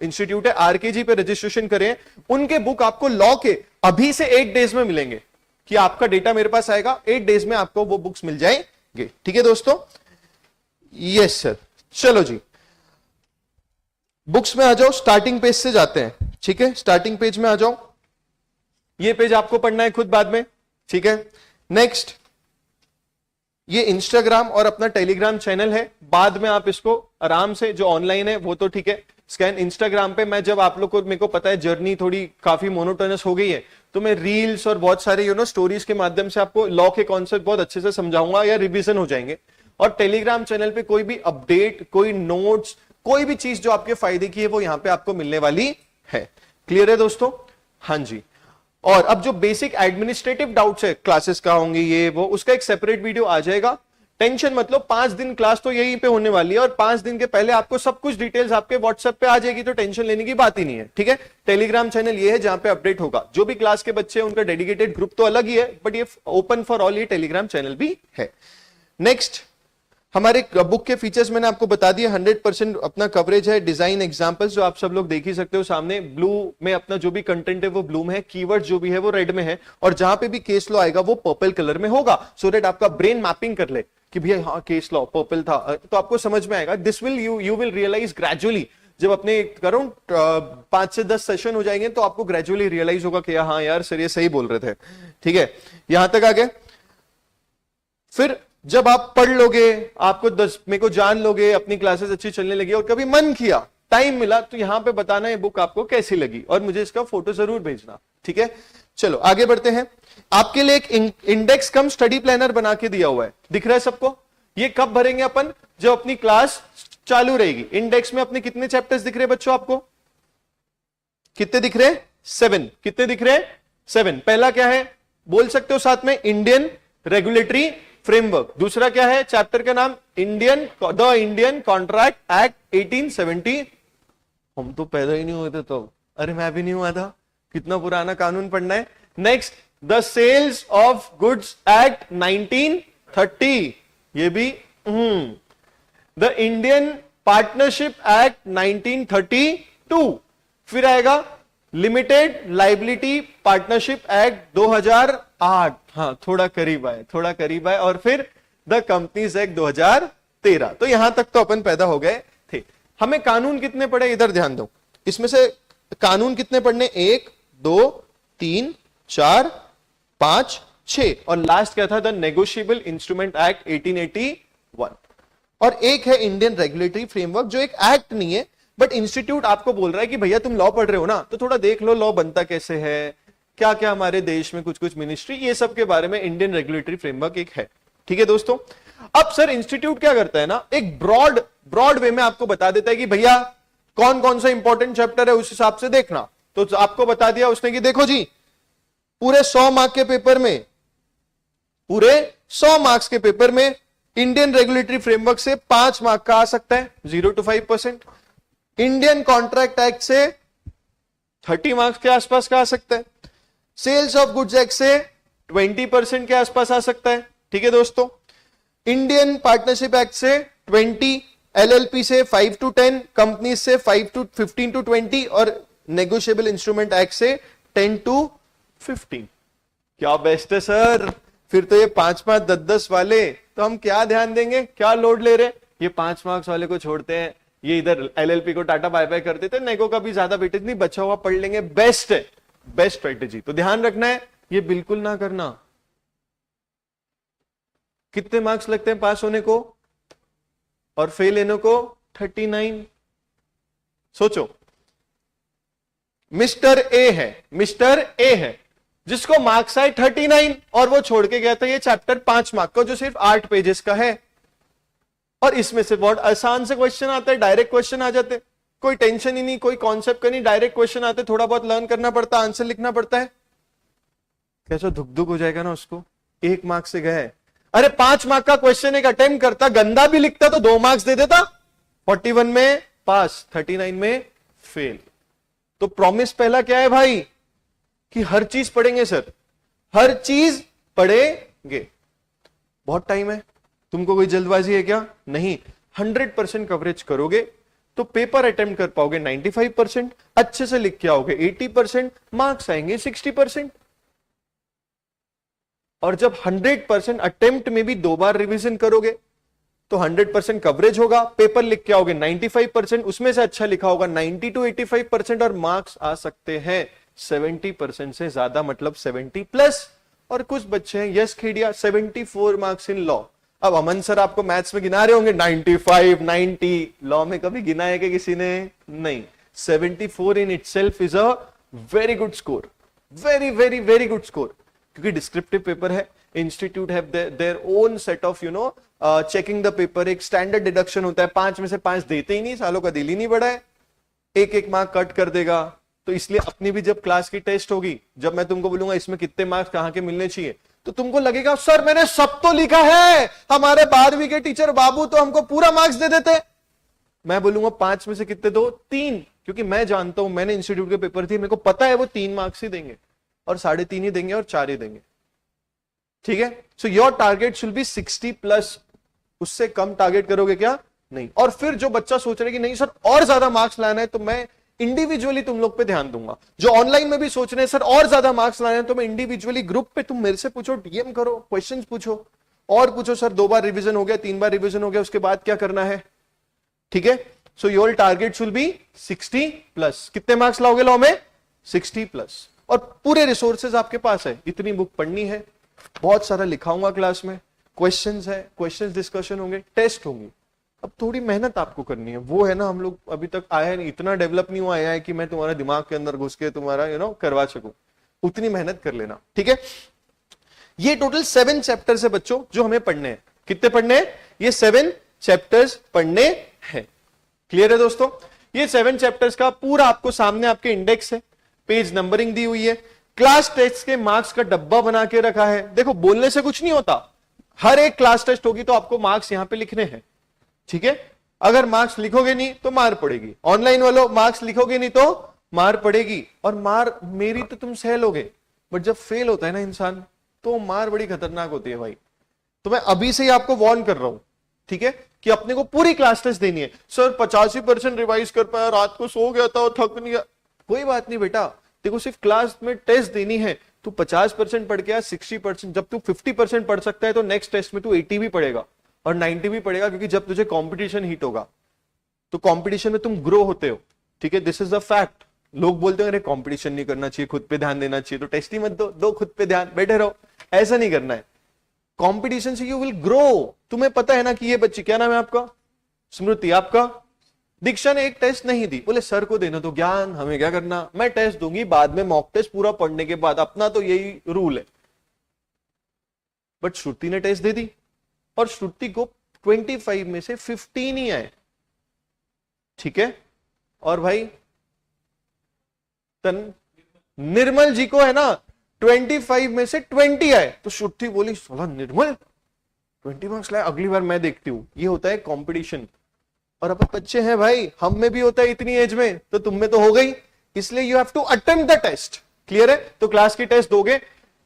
इंस्टीट्यूट है आरकेजी पे रजिस्ट्रेशन करें, उनके बुक आपको लॉ के अभी से 8 डेज में मिलेंगे, कि आपका डेटा मेरे पास आएगा, 8 डेज में आपको वो बुक्स मिल जाएंगे, ठीक है दोस्तों। यस सर, चलो जी, बुक्स में आ जाओ, स्टार्टिंग पेज से जाते हैं, ठीक है, स्टार्टिंग पेज में आ जाओ, ये पेज आपको पढ़ना है खुद बाद में, ठीक है। नेक्स्ट, ये इंस्टाग्राम और अपना टेलीग्राम चैनल है, बाद में आप इसको आराम से, जो ऑनलाइन है वो तो ठीक है, स्कैन। इंस्टाग्राम पे मैं जब आप लोग को, मेरे को पता है जर्नी थोड़ी काफी मोनोटोनस हो गई है, तो मैं रील्स और बहुत सारे स्टोरीज के माध्यम से आपको लॉ के कॉन्सेप्ट बहुत अच्छे से समझाऊंगा या रिवीजन हो जाएंगे। और टेलीग्राम चैनल पे कोई भी अपडेट, कोई नोट्स, कोई भी चीज जो आपके फायदे की है वो यहां पे आपको मिलने वाली है। क्लियर है दोस्तों? हाँ जी। और अब जो बेसिक एडमिनिस्ट्रेटिव डाउट्स है, क्लासेस का होंगे ये वो, उसका एक सेपरेट वीडियो आ जाएगा। टेंशन मतलब 5 दिन क्लास तो यहीं पे होने वाली है, और 5 दिन के पहले आपको सब कुछ डिटेल्स आपके व्हाट्सएप पे आ जाएगी, तो टेंशन लेने की बात ही नहीं है, ठीक है। टेलीग्राम चैनल ये है जहां पे अपडेट होगा। जो भी क्लास के बच्चे हैं उनका डेडिकेटेड ग्रुप तो अलग ही है, बट ये ओपन फॉर ऑल, ये टेलीग्राम चैनल भी है। नेक्स्ट, हमारे बुक के फीचर्स मैंने आपको बता दिया। 100% अपना कवरेज है। डिजाइन एग्जांपल्स जो आप सब लोग देख ही सकते हो सामने, ब्लू में अपना जो भी कंटेंट है वो ब्लू में है, कीवर्ड जो भी है वो रेड में है, और जहां पे भी केस लॉ आएगा वो पर्पल कलर में होगा, सो दैट आपका ब्रेन मैपिंग कर ले कि भैया हाँ केस लॉ पर्पल था, तो आपको समझ में आएगा। This will you will realise gradually, जब अपने करो 5 से 10 सेशन हो जाएंगे तो आपको ग्रेजुअली रियलाइज होगा कि हाँ यार सर ये सही बोल रहे थे, ठीक है। यहां तक आ गए। फिर जब आप पढ़ लोगे, आपको मेरे को जान लोगे, अपनी क्लासेस अच्छी चलने लगी और कभी मन किया, टाइम मिला, तो यहां पे बताना ये बुक आपको कैसी लगी और मुझे इसका फोटो जरूर भेजना, ठीक है। चलो आगे बढ़ते हैं। आपके लिए एक इंडेक्स कम स्टडी प्लानर बना के दिया हुआ है, दिख रहा है सबको? ये कब भरेंगे अपन? जब अपनी क्लास चालू रहेगी। इंडेक्स में अपने कितने चैप्टर्स दिख रहे हैं बच्चों आपको? कितने दिख रहे हैं? 7। कितने दिख रहे हैं? 7। पहला क्या है बोल सकते हो साथ में? Indian regulatory framework. दूसरा क्या है चैप्टर का नाम? The Indian contract act 1870। हम तो पैदा ही नहीं हुए थे तो। अरे मैं भी नहीं हुआ था, कितना पुराना कानून पढ़ना है। Next, the sales of goods act 1930, ये भी। The Indian partnership act 1932। फिर आएगा लिमिटेड लाइबिलिटी पार्टनरशिप एक्ट 2008, हाँ थोड़ा करीब आए, थोड़ा करीब आए। और फिर द कंपनीज एक्ट 2013। तो यहां तक तो अपन पैदा हो गए थे। हमें कानून कितने पढ़े इधर ध्यान दो, इसमें से कानून कितने पढ़ने? 1 2 3 4 5 6, और लास्ट क्या था? The negotiable instrument act 1881। और एक है इंडियन रेगुलेटरी फ्रेमवर्क, जो एक एक्ट नहीं है बट इंस्टीट्यूट आपको बोल रहा है कि भैया तुम लॉ पढ़ रहे हो ना, तो थोड़ा देख लो लॉ बनता कैसे है, क्या क्या हमारे देश में कुछ कुछ मिनिस्ट्री, ये सब के बारे में इंडियन रेगुलेटरी फ्रेमवर्क एक है, ठीक है दोस्तों। अब सर इंस्टीट्यूट क्या करता है ना, एक ब्रॉड वे में आपको बता देता है कि भैया कौन कौन सा इंपॉर्टेंट चैप्टर है, उस हिसाब से देखना। तो आपको बता दिया उसने कि देखो जी, पूरे 100 मार्क के पेपर में, पूरे 100 मार्क्स के पेपर में इंडियन रेगुलेटरी फ्रेमवर्क से 5 मार्क का आ सकता है, 0 to 5%। इंडियन कॉन्ट्रैक्ट एक्ट से 30 मार्क्स के आसपास का आ सकता है। सेल्स ऑफ गुड्स एक्ट से 20% के आसपास आ सकता है, ठीक है दोस्तों। इंडियन पार्टनरशिप एक्ट से 20, एलएलपी से 5 to 10, कंपनी से 15 to 20, और नेगोशिएबल इंस्ट्रूमेंट एक्ट से 10 to 15। क्या बेस्ट है सर। फिर तो ये 5-5 10-10 वाले तो हम क्या ध्यान देंगे, क्या लोड ले रहे? ये 5 मार्क्स वाले को छोड़ते हैं, ये इधर एलएलपी को टाटा बाय बाय कर देते हैं, नेगो का भी ज्यादा वेटेज नहीं, बचा हुआ पढ़ लेंगे। बेस्ट है, बेस्ट स्ट्रेटेजी। तो ध्यान रखना है, ये बिल्कुल ना करना। कितने मार्क्स लगते हैं पास होने को और फेल होने को? 39। सोचो, मिस्टर ए है जिसको मार्क्स आए 39 और वो छोड़ के गया था ये चैप्टर 5 मार्क का जो सिर्फ 8 पेजेस का है, और इसमें से बहुत आसान से क्वेश्चन आता है, डायरेक्ट क्वेश्चन आ जाते, कोई टेंशन ही नहीं, कोई कॉन्सेप्ट का नहीं, डायरेक्ट क्वेश्चन आते, थोड़ा बहुत लर्न करना पड़ता, आंसर लिखना पड़ता है। कैसा धुक धुक हो जाएगा ना उसको, 1 मार्क्स से गए। अरे 5 मार्क का क्वेश्चन एक अटेम्प्ट करता, गंदा भी लिखता तो 2 मार्क्स दे देता, 41 में पास, 39 में फेल। तो प्रॉमिस पहला क्या है भाई कि हर चीज पढ़ेंगे सर, हर चीज पढ़ेंगे। बहुत टाइम है, तुमको कोई जल्दबाजी है क्या? नहीं, 100% कवरेज करोगे तो पेपर अटेम्प्ट कर पाओगे 95%, अच्छे से लिख के आओगे 80%, मार्क्स आएंगे 60%। और जब 100% अटेम्प्ट में भी 2 बार रिवीजन करोगे तो 100% कवरेज होगा, पेपर लिख के आओगे 95%, उसमें से अच्छा लिखा होगा 90 to 85% और मार्क्स आ सकते हैं 70% से ज्यादा, मतलब 70+। और कुछ बच्चे हैं yes Khedia 74 marks in law. अब अमन सर आपको मैथ्स में गिना रहे होंगे 95, 90, लॉ में कभी गिना है कि किसी ने? नहीं। 74 in itself is a very good score, very very very good score, क्योंकि डिस्क्रिप्टिव पेपर है, institute have their own set of checking the paper, एक स्टैंडर्ड डिडक्शन होता है, 5 में से 5 देते ही नहीं, सालों का दिल ही नहीं बढ़ा है, एक एक मार्क कट कर देगा। तो इसलिए अपनी भी जब क्लास की टेस्ट होगी, जब मैं तुमको बोलूंगा इसमें कितने मार्क्स कहां के मिलने चाहिए, तो तुमको लगेगा सर मैंने सब तो लिखा है, हमारे 12वीं के टीचर बाबू तो हमको पूरा मार्क्स दे देते। मैं बोलूंगा 5 में से कितने दो? 3, क्योंकि मैं जानता हूं, मैंने इंस्टीट्यूट के पेपर दिए, मेरे को पता है वो 3 मार्क्स ही देंगे और 3.5 ही देंगे और 4 ही देंगे। ठीक है, so your target should be 60+, उससे कम टारगेट करोगे क्या? नहीं। और फिर जो बच्चा सोच रहे कि नहीं सर और ज्यादा मार्क्स लाना है, तो मैं इंडिविजुअली तुम लोग पे ध्यान दूंगा। जो ऑनलाइन में भी सोच रहे हैं सर और ज्यादा मार्क्स लाना है, तो मैं इंडिविजुअली ग्रुप पे, तुम मेरे से पूछो, डीएम करो, क्वेश्चंस पूछो और पूछो सर 2 बार रिवीजन हो गया, 3 बार रिवीजन हो गया, उसके बाद क्या करना है? ठीक है, so your target will be 60+। कितने मार्क्स लाओगे लॉ में? 60+। और पूरे रिसोर्सेज आपके पास है, इतनी बुक पढ़नी है, बहुत सारा लिखाऊंगा क्लास में, क्वेश्चंस है, क्वेश्चंस डिस्कशन होंगे, टेस्ट होंगी। अब थोड़ी मेहनत आपको करनी है, वो है ना, हम लोग अभी तक आया नहीं, इतना डेवलप नहीं हुआ है कि मैं तुम्हारे दिमाग के अंदर घुस के तुम्हारा करवा सकूं, उतनी मेहनत कर लेना। ठीक है, ये टोटल 7 चैप्टर्स है बच्चों जो हमें पढ़ने हैं। कितने पढ़ने हैं? ये 7 चैप्टर्स पढ़ने हैं। क्लियर है दोस्तों? ये 7 चैप्टर्स का पूरा आपको सामने आपके इंडेक्स है, पेज नंबरिंग दी हुई है, क्लास टेस्ट के मार्क्स का डब्बा बना के रखा है। देखो बोलने से कुछ नहीं होता, हर एक क्लास टेस्ट होगी तो आपको मार्क्स यहां पे लिखने हैं। ठीक है, अगर मार्क्स लिखोगे नहीं तो मार पड़ेगी, ऑनलाइन वालों मार्क्स लिखोगे नहीं तो मार पड़ेगी, और मार मेरी तो तुम सह लोगे, बट जब फेल होता है ना इंसान, तो मार बड़ी खतरनाक होती है भाई। तो मैं अभी से ही आपको वार्न कर रहा हूं, ठीक है, कि अपने को पूरी क्लास टेस्ट देनी है। सर 85% रिवाइज कर पाया, रात को सो गया था और थक नहीं गया, कोई बात नहीं बेटा, देखो सिर्फ क्लास में टेस्ट देनी है। तू 50% पढ़ के आ, 60%, जब तू 50% पढ़ सकता है तो नेक्स्ट टेस्ट में तू 80 भी पढ़ेगा और 90 भी पढ़ेगा, क्योंकि जब तुझे कंपटीशन हिट होगा तो कंपटीशन में तुम ग्रो होते हो। ठीक है, दिस इज द फैक्ट। लोग बोलते हैं अरे कंपटीशन नहीं करना चाहिए, खुद पे ध्यान देना चाहिए, तो टेस्ट ही मत दो खुद पे ध्यान, बैठे रहो। ऐसा नहीं करना है, कंपटीशन से यू विल ग्रो। तुम्हें पता है ना कि ये बच्ची, क्या नाम है आपका? स्मृति, आपका? दीक्षा ने एक टेस्ट नहीं दी, बोले सर को देना तो ज्ञान, हमें क्या करना, मैं टेस्ट दूंगी बाद में, मॉक टेस्ट पूरा पढ़ने के बाद, अपना तो यही रूल है। बट श्रुति ने टेस्ट दे दी और श्रुति को 25 में से 15 ही आए। ठीक है, और भाई निर्मल जी को है ना 25 में से 20 आए, तो श्रुति बोली साला निर्मल 20 मार्क्स लाए, अगली बार मैं देखती हूं। ये होता है कंपटीशन। और अपन बच्चे हैं भाई, हम में भी होता है इतनी एज में, तो तुम में तो हो गई, इसलिए you have to attempt the test. Clear है? तो क्लास की टेस्ट दोगे,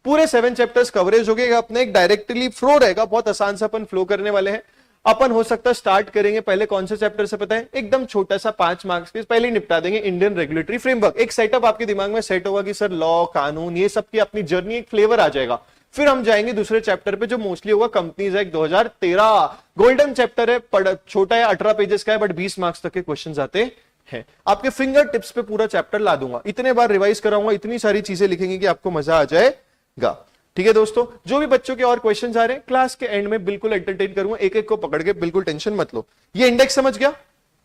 पूरे 7 चैप्टर्स कवरेज हो गए, अपने एक डायरेक्टली फ्लो रहेगा, बहुत आसान से अपन फ्लो करने वाले हैं। अपन हो सकता है स्टार्ट करेंगे पहले कौन से चैप्टर से पता है? एकदम छोटा सा 5 मार्क्स के पहले ही निपटा देंगे, इंडियन रेगुलेटरी फ्रेमवर्क। एक सेटअप आपके दिमाग में सेट होगा कि सर लॉ, कानून, ये सब की अपनी जर्नी, एक फ्लेवर आ जाएगा। फिर हम जाएंगे दूसरे चैप्टर पे जो मोस्टली होगा कंपनीज एक्ट 2013, गोल्डन चैप्टर है, छोटा है, 18 पेजेस का है, बट 20 मार्क्स तक के क्वेश्चंस आते हैं। आपके फिंगर टिप्स पे पूरा चैप्टर ला दूंगा, इतने बार रिवाइज कराऊंगा, इतनी सारी चीजें लिखेंगे कि आपको मजा आ जाएगा। ठीक है दोस्तों, जो भी बच्चों के और क्वेश्चंस आ रहे हैं क्लास के एंड में बिल्कुल एंटरटेन करूंगा, एक एक को पकड़ के, बिल्कुल टेंशन मत लो। ये इंडेक्स समझ गया?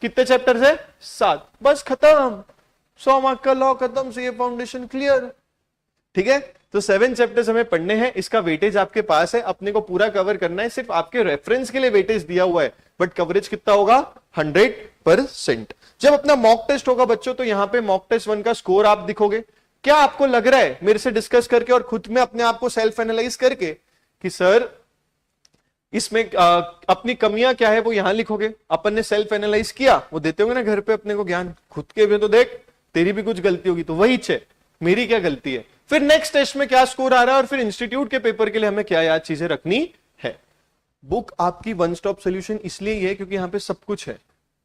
कितने चैप्टर्स है? 7, बस खत्म, 100 मार्क का लॉ खत्म, सीए फाउंडेशन क्लियर। ठीक है, तो 7 चैप्टर्स हमें पढ़ने हैं, इसका वेटेज आपके पास है, अपने को पूरा कवर करना है, सिर्फ आपके रेफरेंस के लिए वेटेज दिया हुआ है, बट कवरेज कितना होगा? 100%। जब अपना मॉक टेस्ट होगा बच्चों, तो यहां पे मॉक टेस्ट 1 का स्कोर आप दिखोगे। क्या आपको लग रहा है मेरे से डिस्कस करके और खुद में अपने आप को सेल्फ एनालाइज करके कि सर इसमें अपनी कमियां क्या है वो यहां लिखोगे? अपन ने सेल्फ एनालाइज किया, वो देते होंगे ना घर पे अपने को ज्ञान, खुद के भी तो देख, तेरी भी कुछ गलती होगी तो वही छे, मेरी क्या गलती है, फिर नेक्स्ट टेस्ट में क्या स्कोर आ रहा है, और फिर इंस्टीट्यूट के पेपर के लिए हमें क्या याद चीजें रखनी है। बुक आपकी वन स्टॉप सोल्यूशन इसलिए ही है क्योंकि यहां पे सब कुछ है।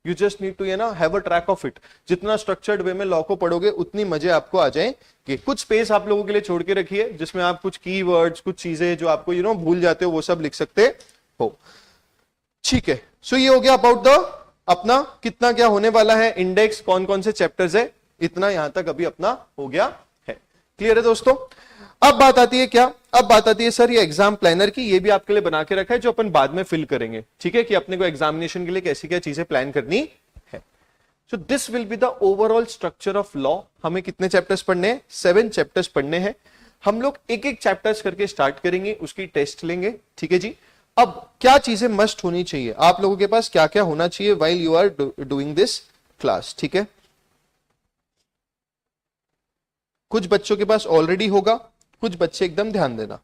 You just need to have a track of it. जितना स्ट्रक्चर्ड वे में लॉ को पढ़ोगे उतनी मजे आपको आ जाएंगे। कुछ स्पेस आप लोगों के लिए छोड़ के रखिए जिसमें आप कुछ कीवर्ड्स, कुछ चीजें जो आपको भूल जाते हो वो सब लिख सकते हो। ठीक है, सो ये हो गया अबाउट द अपना कितना क्या होने वाला है, इंडेक्स, कौन कौन से चैप्टर्स है, इतना यहां तक अभी अपना हो गया है। क्लियर है दोस्तों? अब बात आती है क्या, अब बात आती है सर ये एग्जाम प्लानर की, ये भी आपके लिए बना के रखा है जो अपन बाद में फिल करेंगे, ठीक है, कि अपने को एग्जामिनेशन के लिए कैसी क्या चीजें प्लान करनी है। So this will be the overall structure of law. हमें कितने चैप्टर्स पढ़ने हैं? 7 चैप्टर्स पढ़ने हैं। हम लोग एक एक चैप्टर्स करके स्टार्ट करेंगे, उसकी टेस्ट लेंगे, ठीक है जी। अब क्या चीजें मस्ट होनी चाहिए, आप लोगों के पास क्या क्या होना चाहिए while you are doing this class, ठीक है। कुछ बच्चों के पास ऑलरेडी होगा, कुछ बच्चे एकदम ध्यान देना,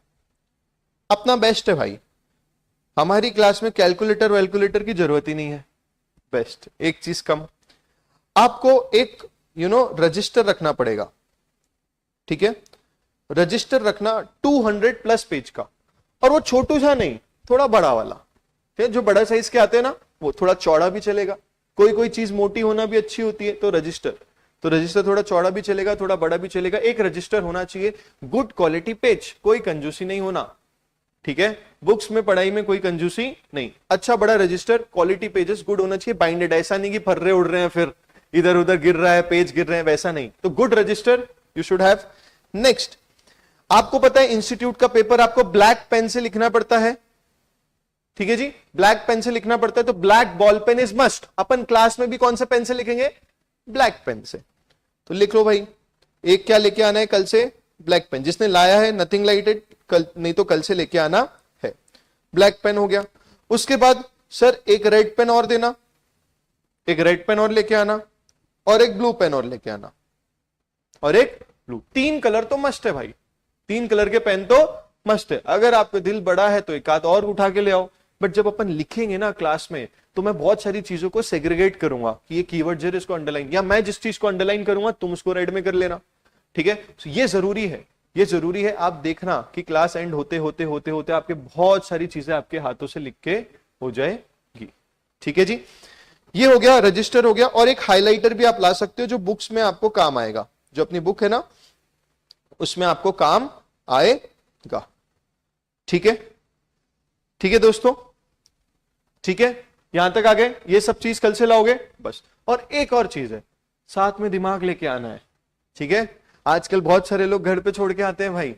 अपना बेस्ट है भाई। हमारी क्लास में कैलकुलेटर वैल्कुलेटर की जरूरत ही नहीं है, बेस्ट, एक चीज कम। आपको एक रजिस्टर रखना पड़ेगा, ठीक है, रजिस्टर रखना 200 प्लस पेज का, और वो छोटू सा नहीं, थोड़ा बड़ा वाला, ठीक है, जो बड़ा साइज के आते हैं ना, वो थोड़ा चौड़ा भी चलेगा, कोई कोई चीज मोटी होना भी अच्छी होती है, तो रजिस्टर थोड़ा चौड़ा भी चलेगा, थोड़ा बड़ा भी चलेगा, एक रजिस्टर होना चाहिए, गुड क्वालिटी पेज, कोई कंजूसी नहीं होना, ठीक है, बुक्स में पढ़ाई में कोई कंजूसी नहीं, अच्छा बड़ा रजिस्टर, क्वालिटी पेजेस गुड होना चाहिए, बाइंडेड, ऐसा नहीं कि फर्रे उड़ रहे हैं फिर इधर उधर गिर रहा है, पेज गिर रहे हैं, वैसा नहीं, तो good register you should have. Next, आपको पता है इंस्टीट्यूट का पेपर आपको ब्लैक पेन से लिखना पड़ता है, ठीक है जी, ब्लैक पेन से लिखना पड़ता है, तो black ball pen is must. अपन क्लास में भी कौन सा पेन से लिखेंगे? ब्लैक पेन से, तो लिख लो भाई, एक क्या लेके आना है कल से? Black pen. जिसने लाया है नथिंग लाइटेड, कल नहीं तो कल से लेके आना है, ब्लैक पेन हो गया। उसके बाद सर एक रेड पेन और देना, एक रेड पेन और लेके आना, और एक ब्लू पेन और लेके आना, और एक ब्लू, 3 कलर तो मस्ट है भाई, 3 कलर के पेन तो मस्ट है। अगर आपका दिल बड़ा है तो एक आध और उठा के ले आओ, बट जब अपन लिखेंगे ना क्लास में, तो मैं बहुत सारी चीजों को सेग्रीगेट करूंगा कि ये कीवर्ड जरा इसको अंडरलाइन, या मैं जिस चीज को अंडरलाइन करूंगा तुम उसको रेड में कर लेना, ठीक है। तो ये जरूरी है, ये जरूरी है। आप देखना कि क्लास एंड होते होते होते होते आपके बहुत सारी चीजें आपके हाथों से लिख के हो जाएगी, ठीक है जी। ये हो गया, रजिस्टर हो गया, और एक हाइलाइटर भी आप ला सकते हो जो बुक्स में आपको काम आएगा, जो अपनी बुक है ना उसमें आपको काम आएगा, ठीक है, ठीक है दोस्तों, ठीक है, यहां तक आ गए। ये सब चीज कल से लाओगे बस। और एक और चीज है, साथ में दिमाग लेके आना है, ठीक है। आजकल बहुत सारे लोग घर पे छोड़ के आते हैं भाई,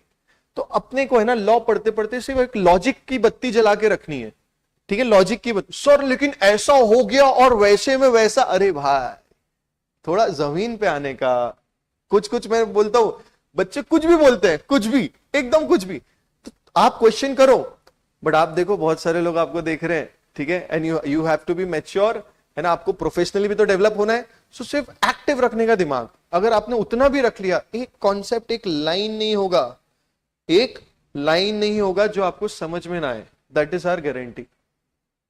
तो अपने को है ना लॉ पढ़ते पढ़ते सिर्फ एक लॉजिक की बत्ती जला के रखनी है, ठीक है, लॉजिक की बत्ती। सर लेकिन ऐसा हो गया और वैसे में वैसा, अरे भाई थोड़ा जमीन पे आने का। कुछ कुछ मैं बोलता हूं, बच्चे कुछ भी बोलते हैं, कुछ भी, एकदम कुछ भी, तो आप क्वेश्चन करो, बट आप देखो बहुत सारे लोग आपको देख रहे हैं, ठीक है, and you have to be mature, है ना, आपको प्रोफेशनली भी तो डेवलप होना है। सो सिर्फ एक्टिव रखने का दिमाग, अगर आपने उतना भी रख लिया, एक कॉन्सेप्ट, एक लाइन नहीं होगा, एक लाइन नहीं होगा जो आपको समझ में ना आए, दैट इज आवर गारंटी।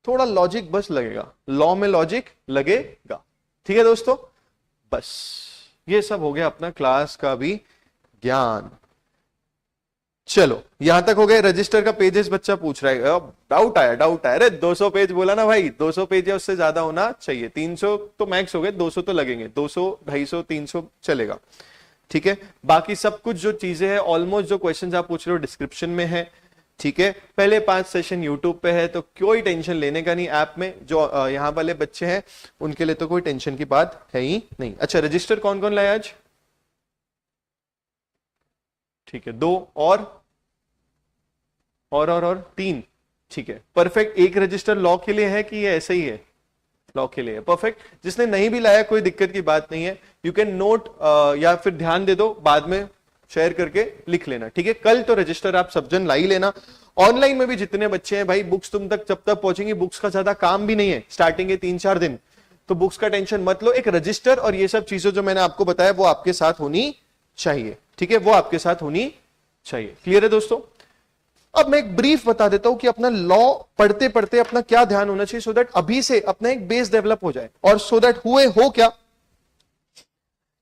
थोड़ा लॉजिक बस लगेगा, लॉ में लॉजिक लगेगा, ठीक है दोस्तों। बस ये सब हो गया अपना क्लास का भी ज्ञान। चलो यहां तक हो गए। रजिस्टर का पेजेस बच्चा पूछ रहा है, डाउट आया, अरे 200 पेज बोला ना भाई, 200 पेज या उससे ज्यादा होना चाहिए, 300 तो मैक्स हो गए, 200 तो लगेंगे, 200 250 300 चलेगा, ठीक है। बाकी सब कुछ जो चीजें हैं ऑलमोस्ट जो क्वेश्चंस आप पूछ रहे हो डिस्क्रिप्शन में है, ठीक है। पहले 5 सेशन यूट्यूब पे है, तो कोई टेंशन लेने का नहीं। ऐप में जो यहाँ वाले बच्चे हैं उनके लिए तो कोई टेंशन की बात है ही नहीं। अच्छा, रजिस्टर कौन कौन लाया आज? ठीक है, 2 और 3, ठीक है, परफेक्ट। एक रजिस्टर लॉ के लिए है कि ये ऐसे ही है? लॉ के लिए है, परफेक्ट। जिसने नहीं भी लाया कोई दिक्कत की बात नहीं है, यू कैन नोट या फिर ध्यान दे दो, बाद में शेयर करके लिख लेना, ठीक है। कल तो रजिस्टर आप सब जन ला ही लेना। ऑनलाइन में भी जितने बच्चे हैं भाई, बुक्स तुम तक जब तक पहुंचेंगी, बुक्स का ज्यादा काम भी नहीं है, स्टार्टिंग के 3-4 दिन, तो बुक्स का टेंशन मत लो। एक रजिस्टर और ये सब चीजें जो मैंने आपको बताया वो आपके साथ होनी चाहिए, ठीक है, वो आपके साथ होनी चाहिए। क्लियर है दोस्तों? अब मैं एक ब्रीफ बता देता हूं कि अपना लॉ पढ़ते पढ़ते अपना क्या ध्यान होना चाहिए, सो दैट अभी से अपना एक बेस डेवलप हो जाए, और सो दैट हो क्या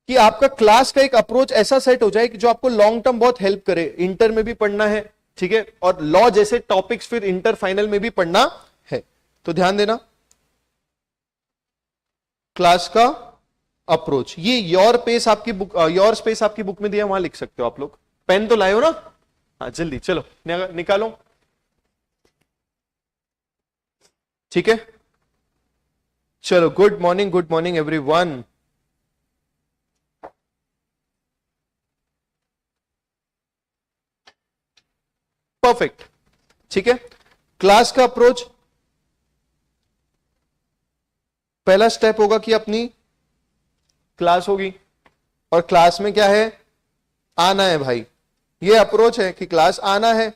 कि आपका क्लास का एक अप्रोच ऐसा सेट हो जाए कि जो आपको लॉन्ग टर्म बहुत हेल्प करे। इंटर में भी पढ़ना है, ठीक है, और लॉ जैसे टॉपिक्स फिर इंटर फाइनल में भी पढ़ना है, तो ध्यान देना। क्लास का अप्रोच, ये योर स्पेस आपकी बुक में दिया, वहां लिख सकते हो आप लोग। पेन तो लाए हो ना? हाँ जल्दी चलो निकालो। ठीक है, चलो गुड मॉर्निंग एवरीवन। परफेक्ट, ठीक है। क्लास का अप्रोच, पहला स्टेप होगा कि अपनी क्लास होगी, और क्लास में क्या है, आना है भाई। ये अप्रोच है कि क्लास आना है,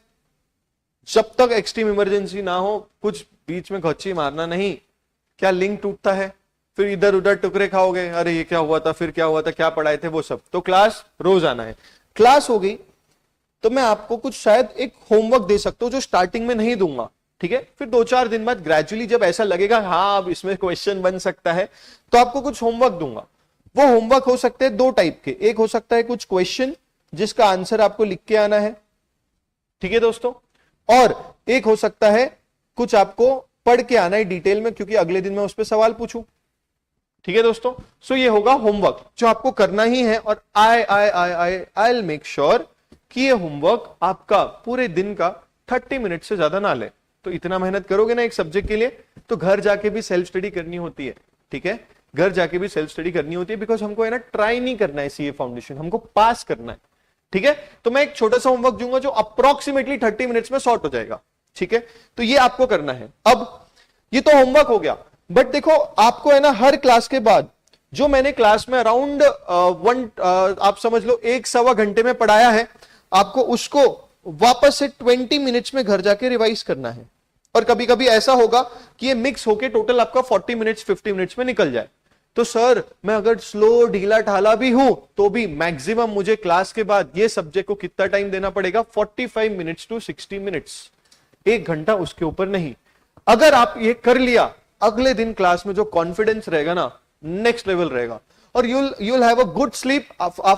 जब तक एक्सट्रीम इमरजेंसी ना हो, कुछ बीच में घोची मारना नहीं। क्या लिंक टूटता है, फिर इधर उधर टुकड़े खाओगे, अरे ये क्या हुआ था, फिर क्या हुआ था, क्या पढ़ाए थे, वो सब। तो क्लास रोज आना है। क्लास हो गई तो मैं आपको कुछ शायद एक होमवर्क दे सकता हूं जो स्टार्टिंग में नहीं दूंगा, ठीक है। फिर 2-4 दिन बाद ग्रेजुअली जब ऐसा लगेगा हाँ अब इसमें क्वेश्चन बन सकता है, तो आपको कुछ होमवर्क दूंगा। वो होमवर्क हो सकते हैं 2 टाइप के। एक हो सकता है कुछ क्वेश्चन जिसका आंसर आपको लिख के आना है, ठीक है दोस्तों, और एक हो सकता है कुछ आपको पढ़ के आना है डिटेल में, क्योंकि अगले दिन मैं उस पर सवाल पूछूं, ठीक है दोस्तों। सो ये होगा होमवर्क जो आपको करना ही है, और आई विल मेक श्योर कि ये होमवर्क आपका पूरे दिन का 30 मिनट से ज्यादा ना ले। तो इतना मेहनत करोगे ना एक सब्जेक्ट के लिए, तो घर जाके भी सेल्फ स्टडी करनी होती है, ठीक है। घर जाके भी सेल्फ स्टडी करनी होती है, बिकॉज हमको है ना ट्राई नहीं करना है सीए फाउंडेशन, हमको पास करना है, ठीक है। तो मैं एक छोटा सा होमवर्क दूंगा जो अप्रोक्सीमेटली 30 मिनट्स में सॉर्ट हो जाएगा, ठीक है। तो ये आपको करना है। अब ये तो होमवर्क हो गया, बट देखो आपको है ना हर क्लास के बाद जो मैंने क्लास में अराउंड आप समझ लो 1-1.25 घंटे में पढ़ाया है, आपको उसको वापस से 20 मिनट्स में घर जाके रिवाइज करना है। और कभी कभी ऐसा होगा कि ये मिक्स होके टोटल आपका 40 मिनट्स 50 मिनट्स में निकल जाए। तो सर मैं अगर स्लो ढीला ढाला भी हूं तो भी मैक्सिमम मुझे क्लास के बाद ये सब्जेक्ट को कितना टाइम देना पड़ेगा, 45 मिनट्स टू 60 मिनट्स, 1 घंटा, उसके ऊपर नहीं। अगर आप ये कर लिया, अगले दिन क्लास में जो कॉन्फिडेंस रहेगा ना, नेक्स्ट लेवल रहेगा, और you'll have a good sleep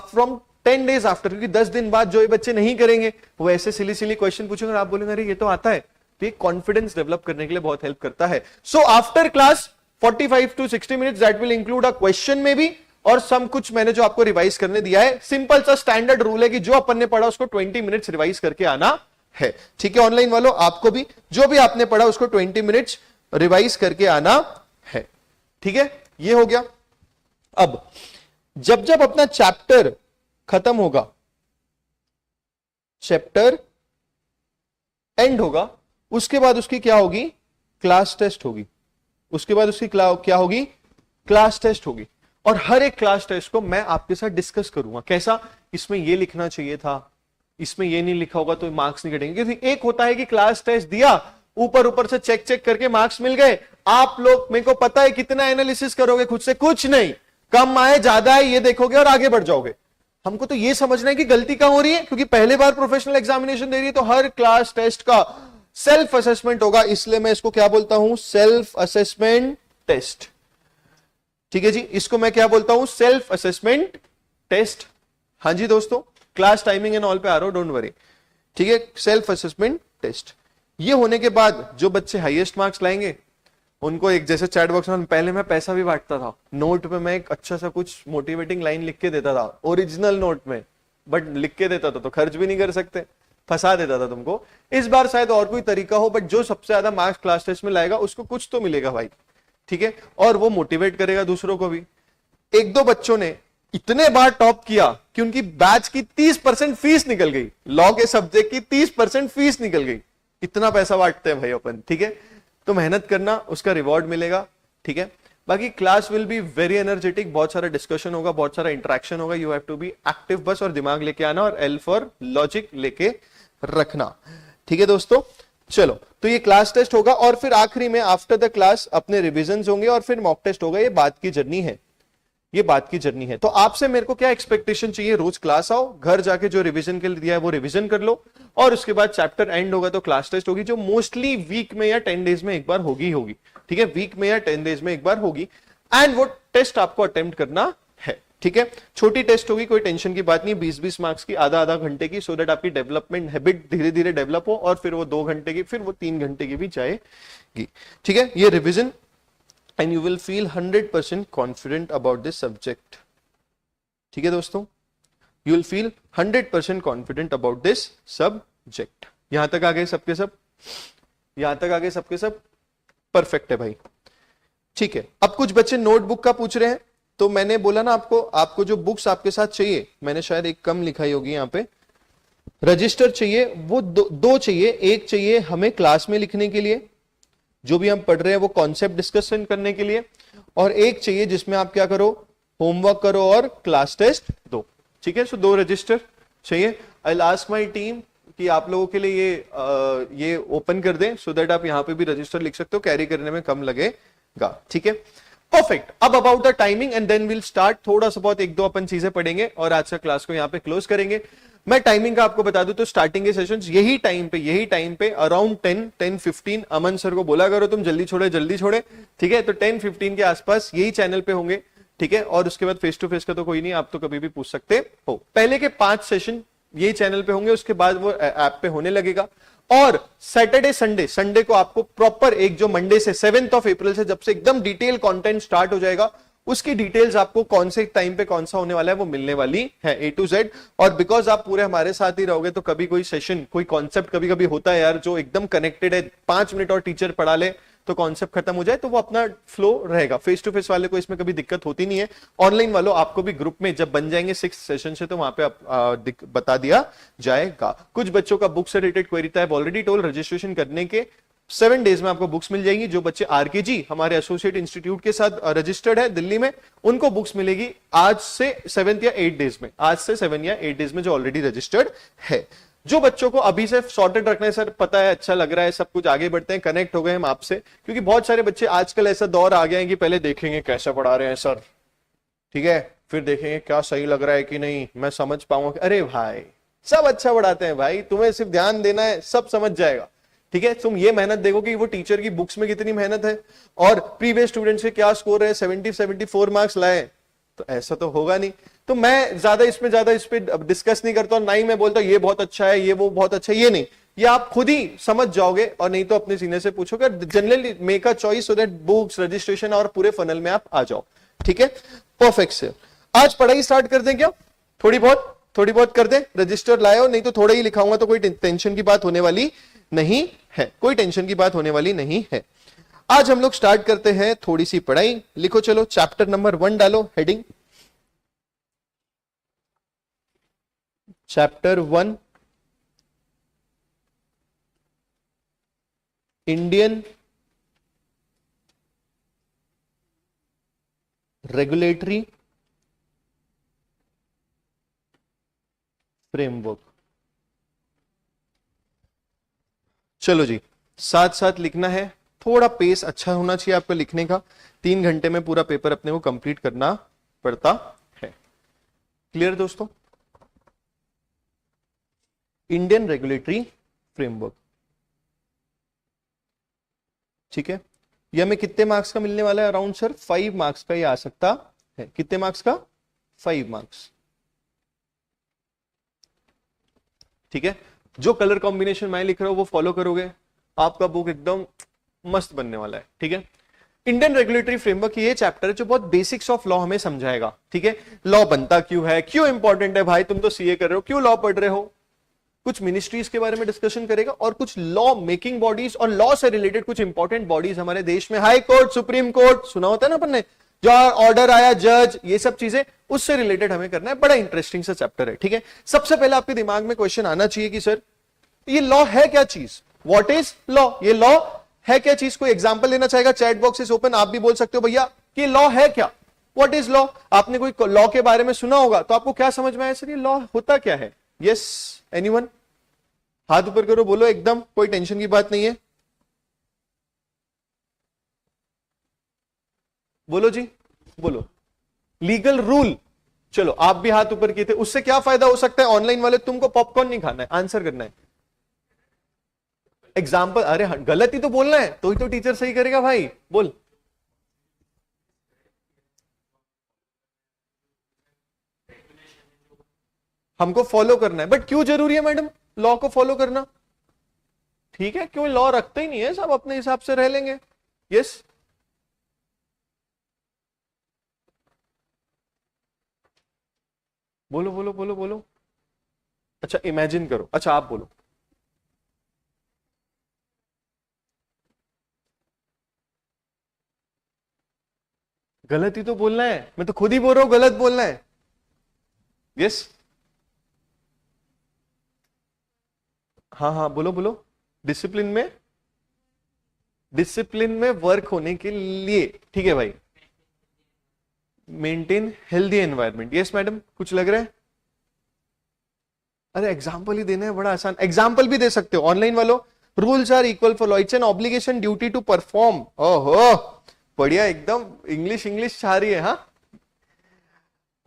from 10 days after। क्योंकि 10 दिन बाद जो ये बच्चे नहीं करेंगे वो ऐसे सिली क्वेश्चन पूछेंगे और आप बोलेंगे अरे ये तो आता है। तो ये कॉन्फिडेंस डेवलप करने के लिए बहुत हेल्प करता है। So after class 45 to 60 minutes, that will include a question में भी, और सम कुछ मैंने जो आपको रिवाइज करने दिया है। सिंपल सा स्टैंडर्ड रूल है कि जो अपन ने पढ़ा उसको 20 मिनट्स रिवाइज करके आना है, ठीक है। ऑनलाइन वालों आपको भी जो भी आपने पढ़ा उसको 20 मिनट्स रिवाइज करके आना है, ठीक है। ये हो गया। अब जब जब अपना चैप्टर खत्म होगा, चैप्टर एंड होगा, उसके बाद उसकी क्या होगी, क्लास टेस्ट होगी। उसके बाद उसकी क्या होगी, क्लास टेस्ट होगी। और हर एक क्लास टेस्ट को मैं आपके साथ डिस्कस करूंगा। कैसा, इसमें ये लिखना चाहिए था, इसमें ये नहीं लिखा होगा तो मार्क्स नहीं कटेंगे। क्योंकि एक होता है कि क्लास टेस्ट दिया, ऊपर से चेक करके मार्क्स मिल गए। आप लोग, मेरे को पता है कितना एनालिसिस करोगे खुद से, कुछ नहीं, कम आए ज्यादा है ये देखोगे और आगे बढ़ जाओगे। हमको तो ये समझना है कि गलती कहां हो रही है, क्योंकि पहले बार प्रोफेशनल एग्जामिनेशन दे रही है, तो हर क्लास टेस्ट का सेल्फ असेसमेंट होगा। इसलिए मैं इसको क्या बोलता हूं, सेल्फ असेसमेंट टेस्ट, ठीक है जी। इसको मैं क्या बोलता हूं, सेल्फ असेसमेंट टेस्ट। हाँ जी दोस्तों, क्लास टाइमिंग एंड ऑल पे आ रहा हो, डोंट वरी, ठीक है। सेल्फ असेसमेंट टेस्ट ये होने के बाद जो बच्चे हाईएस्ट मार्क्स लाएंगे उनको एक, जैसे चैट बॉक्स में पहले मैं पैसा भी बांटता था, नोट पे मैं एक अच्छा सा कुछ मोटिवेटिंग लाइन लिख के देता था, ओरिजिनल नोट में, बट लिख के देता था तो खर्च भी नहीं कर सकते, फंसा देता था तुमको। इस बार शायद और कोई तरीका हो, बट जो सबसे ज्यादा मार्क्स क्लास टेस्ट में लाएगा उसको कुछ तो मिलेगा भाई, ठीक है। और वो मोटिवेट करेगा दूसरों को भी। 1-2 बच्चों ने इतने बार टॉप किया कि उनकी बैच की 30% फीस निकल गई, लॉ के सब्जेक्ट की 30% फीस निकल गई। इतना पैसा बांटते हैं भाई अपन, ठीक है। तो मेहनत करना, उसका रिवॉर्ड मिलेगा, ठीक है। बाकी class will be very energetic, बहुत सारा डिस्कशन होगा, बहुत सारा इंटरेक्शन होगा। You have to be active बस, और दिमाग लेके आना, और एल फॉर लॉजिक लेके रखना, ठीक है दोस्तों। चलो, तो ये क्लास टेस्ट होगा, और फिर आखिरी में आफ्टर द क्लास अपने रिविजन्स होंगे, और फिर मॉक टेस्ट होगा। ये बात की जर्नी है, ये बात की जर्नी है। तो आपसे मेरे को क्या एक्सपेक्टेशन चाहिए, रोज क्लास आओ, घर जाके जो रिवीजन के लिए दिया है वो रिवीजन कर लो, और उसके बाद चैप्टर एंड होगा तो क्लास टेस्ट होगी, जो मोस्टली वीक में या 10 डेज में एक बार होगी, ठीक है। वीक में या 10 डेज में एक बार होगी, एंड वो टेस्ट आपको अटेम्प्ट करना है, ठीक है। छोटी टेस्ट होगी, कोई टेंशन की बात नहीं, 20-20 मार्क्स की, आधा घंटे की, सो दैट आपकी डेवलपमेंट हैबिट धीरे धीरे डेवलप हो, और फिर वो 2 घंटे की, फिर वो 3 घंटे की भी जाएगी, ठीक है। ये revision, and you will feel 100% confident about this subject, ठीक है दोस्तों। you will feel 100% confident about this subject। यहां तक आ गए सबके सब, यहां तक आ गए सबके सब। परफेक्ट है भाई, ठीक है। अब कुछ बच्चे नोटबुक का पूछ रहे हैं, तो मैंने बोला ना आपको जो बुक्स आपके साथ चाहिए, मैंने शायद एक कम लिखाई होगी यहाँ पे, रजिस्टर चाहिए, वो दो चाहिए। एक चाहिए हमें क्लास में लिखने के लिए, जो भी हम पढ़ रहे हैं वो कॉन्सेप्ट डिस्कशन करने के लिए, और एक चाहिए जिसमें आप क्या करो, होमवर्क करो और क्लास टेस्ट दो, ठीक है। सो 2 रजिस्टर चाहिए। I will ask my team कि आप लोगों के लिए ये ओपन कर दें, सो दैट आप यहां पे भी रजिस्टर लिख सकते हो, कैरी करने में कम लगेगा, ठीक है। परफेक्ट। अब about the timing and then will start, थोड़ा सा बहुत 1-2 अपन चीजें पढ़ेंगे और आज का क्लास को यहां पे क्लोज करेंगे। मैं टाइमिंग का आपको बता दूं तो स्टार्टिंग के सेशंस यही टाइम पे अराउंड 10-10:15 अमन सर को बोला करो तुम जल्दी छोड़े, ठीक है। तो 10:15 के आसपास यही चैनल पे होंगे, ठीक है। और उसके बाद फेस टू फेस का तो कोई नहीं, आप तो कभी भी पूछ सकते हो। पहले के 5 सेशन यही चैनल पे होंगे, उसके बाद वो ऐप पे होने लगेगा। और सैटरडे संडे को आपको प्रॉपर एक जो मंडे से 7 अप्रैल से जब से एकदम डिटेल कंटेंट स्टार्ट हो जाएगा, उसकी डिटेल्स आपको कौन से टाइम पे कौन सा होने वाला है वो मिलने वाली है A to Z। और बिकॉज आप पूरे हमारे साथ ही रहोगे तो कभी कोई सेशन, कोई कॉन्सेप्ट कभी कभी होता है यार जो एकदम कनेक्टेड है, 5 मिनट और टीचर पढ़ा ले तो कॉन्सेप्ट खत्म हो जाए, तो वो अपना फ्लो रहेगा। फेस टू फेस वाले को इसमें कभी दिक्कत होती नहीं है। ऑनलाइन वालों आपको भी ग्रुप में जब बन जाएंगे 6 सेशन से, तो वहां पे बता दिया जाएगा। कुछ बच्चों का बुक से रिलेटेड क्वेरी था, ऑलरेडी टोल रजिस्ट्रेशन करने के 7 डेज में आपको बुक्स मिल जाएंगी। जो बच्चे आरकेजी हमारे एसोसिएट इंस्टीट्यूट के साथ रजिस्टर्ड है दिल्ली में, उनको बुक्स मिलेगी आज से 7 या 8 डेज में, आज से 7 या 8 डेज में जो ऑलरेडी रजिस्टर्ड है। जो बच्चों को अभी से सॉर्टेड रखना है, सर पता है अच्छा लग रहा है सब कुछ, आगे बढ़ते हैं, कनेक्ट हो गए हम आपसे, क्योंकि बहुत सारे बच्चे आजकल ऐसा दौर आ गया है कि पहले देखेंगे कैसे पढ़ा रहे हैं सर, ठीक है, फिर देखेंगे क्या सही लग रहा है कि नहीं, मैं समझ पाऊंगा। अरे भाई सब अच्छा पढ़ाते हैं भाई, तुम्हें सिर्फ ध्यान देना है, सब समझ जाएगा, ठीक है। तुम ये मेहनत देखो कि वो टीचर की बुक्स में कितनी मेहनत है और प्रीवियस स्टूडेंट्स के क्या स्कोर है, 70-74 मार्क्स लाए, तो ऐसा तो होगा नहीं। तो मैं ज्यादा इस पे डिस्कस नहीं करता, ना ही मैं बोलता ये बहुत अच्छा है, ये वो बहुत अच्छा है, ये नहीं, ये आप खुद ही समझ जाओगे। और नहीं तो अपने सीनियर से पूछोगे, generally make a choice so that books registration और पूरे फनल में आप आ जाओ, ठीक है। परफेक्ट सर, आज पढ़ाई स्टार्ट कर दें क्या? थोड़ी बहुत कर दें। रजिस्टर लाए हो, नहीं तो थोड़ा ही लिखाऊंगा, तो कोई टेंशन की बात होने वाली नहीं है, कोई टेंशन की बात होने वाली नहीं है। आज हम लोग स्टार्ट करते हैं थोड़ी सी पढ़ाई। लिखो चलो, चैप्टर नंबर 1 डालो heading, chapter 1 Indian regulatory framework. चलो जी, साथ साथ लिखना है, थोड़ा पेस अच्छा होना चाहिए आपका लिखने का। 3 घंटे में पूरा पेपर अपने को कंप्लीट करना पड़ता है। क्लियर दोस्तों? इंडियन रेगुलेटरी फ्रेमवर्क, ठीक है। ये हमें कितने मार्क्स का मिलने वाला है? अराउंड सर 5 मार्क्स का ये आ सकता है। कितने मार्क्स का? 5 मार्क्स, ठीक है। जो कलर कॉम्बिनेशन मैं लिख रहा हूं वो फॉलो करोगे, आपका बुक एकदम मस्त बनने वाला है, ठीक है। इंडियन रेगुलेटरी फ्रेमवर्क ये चैप्टर है जो बहुत बेसिक्स ऑफ लॉ हमें समझाएगा, ठीक है। लॉ बनता क्यों है, क्यों इंपॉर्टेंट है, भाई तुम तो सीए कर रहे हो, क्यों लॉ पढ़ रहे हो, कुछ मिनिस्ट्रीज के बारे में डिस्कशन करेगा, और कुछ लॉ मेकिंग बॉडीज और लॉ से रिलेटेड कुछ इंपॉर्टेंट बॉडीज हमारे देश में, हाई कोर्ट, सुप्रीम कोर्ट सुना होता है ना अपन ने, जो ऑर्डर आया, जज, ये सब चीजें उससे रिलेटेड हमें करना है। बड़ा इंटरेस्टिंग सा चैप्टर है, ठीक है। सबसे पहले आपके दिमाग में क्वेश्चन आना चाहिए कि सर ये लॉ है क्या चीज, व्हाट इज लॉ, ये लॉ है क्या चीज। कोई एग्जांपल लेना चाहेगा? चैट बॉक्स इज ओपन, आप भी बोल सकते हो भैया कि लॉ है क्या, व्हाट इज लॉ। आपने कोई लॉ के बारे में सुना होगा, तो आपको क्या समझ में आया सर ये लॉ होता क्या है? यस, एनीवन, हाथ ऊपर करो, बोलो एकदम, कोई टेंशन की बात नहीं है, बोलो जी, बोलो। लीगल रूल, चलो आप भी हाथ ऊपर किए थे, उससे क्या फायदा हो सकता है? ऑनलाइन वाले तुमको पॉपकॉर्न नहीं खाना है, आंसर करना है, एग्जाम्पल। अरे गलत ही तो बोलना है, तो ही तो टीचर सही करेगा भाई, बोल। हमको फॉलो करना है, बट क्यों जरूरी है मैडम लॉ को फॉलो करना? ठीक है, क्यों लॉ रखते ही नहीं है, सब अपने हिसाब से रह लेंगे। यस, बोलो बोलो बोलो बोलो। अच्छा इमेजिन करो, अच्छा आप बोलो। गलत ही तो बोलना है, मैं तो खुद ही बोल रहा हूं गलत बोलना है। यस, हाँ हाँ बोलो बोलो। डिसिप्लिन में, डिसिप्लिन में वर्क होने के लिए, ठीक है भाई। Maintain healthy environment, yes madam, कुछ लग रहा है? अरे एग्जाम्पल ही देना है, बड़ा आसान, एग्जाम्पल भी दे सकते हो ऑनलाइन वालों। Rules are equal for law, it's an obligation duty to perform. ओहो, बढ़िया, एकदम इंग्लिश इंग्लिश छा रही है। हाँ,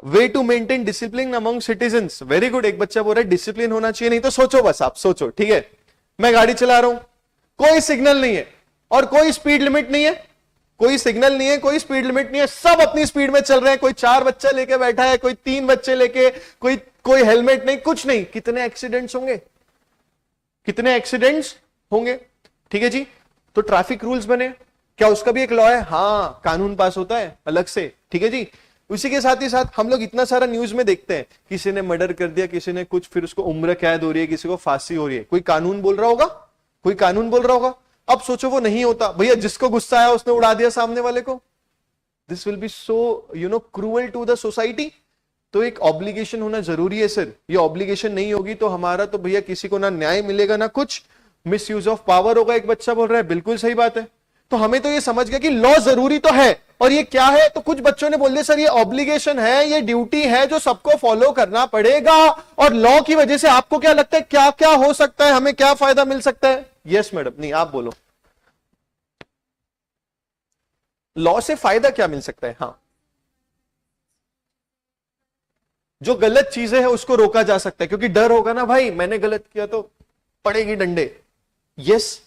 way to maintain discipline among citizens, very good. एक बच्चा बोल रहा है डिसिप्लिन होना चाहिए, नहीं तो सोचो, बस आप सोचो, ठीक है। मैं गाड़ी चला रहा हूं, कोई सिग्नल नहीं है और कोई स्पीड लिमिट नहीं है, कोई सिग्नल नहीं है, कोई स्पीड लिमिट नहीं है, सब अपनी स्पीड में चल रहे हैं। कोई 4 बच्चा लेके बैठा है, कोई 3 बच्चे लेके, कोई कोई हेलमेट नहीं, कुछ नहीं। कितने एक्सीडेंट्स होंगे, कितने एक्सीडेंट्स होंगे, ठीक है जी। तो ट्रैफिक रूल्स बने, क्या उसका भी एक लॉ है? हाँ, कानून पास होता है अलग से, ठीक है जी। उसी के साथ ही साथ हम लोग इतना सारा न्यूज में देखते हैं, किसी ने मर्डर कर दिया, किसी ने कुछ, फिर उसको उम्र कैद हो रही है, किसी को फांसी हो रही है। कोई कानून बोल रहा होगा, कोई कानून बोल रहा होगा। अब सोचो वो नहीं होता भैया, जिसको गुस्सा आया उसने उड़ा दिया सामने वाले को। This will be so cruel to the society. तो एक ऑब्लिगेशन होना जरूरी है सर। ये ऑब्लिगेशन नहीं होगी तो हमारा तो भैया किसी को ना न्याय मिलेगा ना कुछ, मिस यूज ऑफ पावर होगा। एक बच्चा बोल रहा है, बिल्कुल सही बात है। तो हमें तो ये समझ गया कि लॉ जरूरी तो है, और ये क्या है, तो कुछ बच्चों ने बोल दिया सर ये ऑब्लिगेशन है, ये ड्यूटी है जो सबको फॉलो करना पड़ेगा। और लॉ की वजह से आपको क्या लगता है, क्या क्या हो सकता है, हमें क्या फायदा मिल सकता है? यस मैडम, नहीं आप बोलो, लॉ से फायदा क्या मिल सकता है? हाँ, जो गलत चीजें हैं उसको रोका जा सकता है, क्योंकि डर होगा ना भाई, मैंने गलत किया तो पड़ेगी डंडे। यस,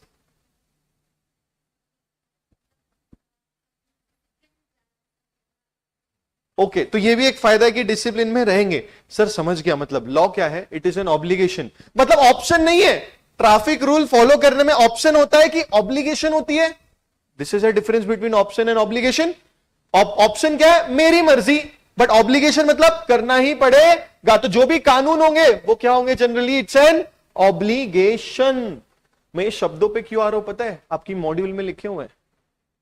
ओके, तो ये भी एक फायदा है कि डिसिप्लिन में रहेंगे। सर समझ गया, मतलब लॉ क्या है, इट इज एन ऑब्लिगेशन, मतलब ऑप्शन नहीं है। ट्रैफिक रूल फॉलो करने में ऑप्शन होता है कि ऑब्लिगेशन होती है? This is a difference between option and obligation. Option क्या है, मेरी मर्जी, बट ऑब्लिगेशन मतलब करना ही पड़ेगा। तो जो भी कानून होंगे वो क्या होंगे, जनरली इट्स एन ऑब्लिगेशन। मैं ये शब्दों पे क्यों आ रहा हूं पता है, आपकी मॉड्यूल में लिखे हुए हैं,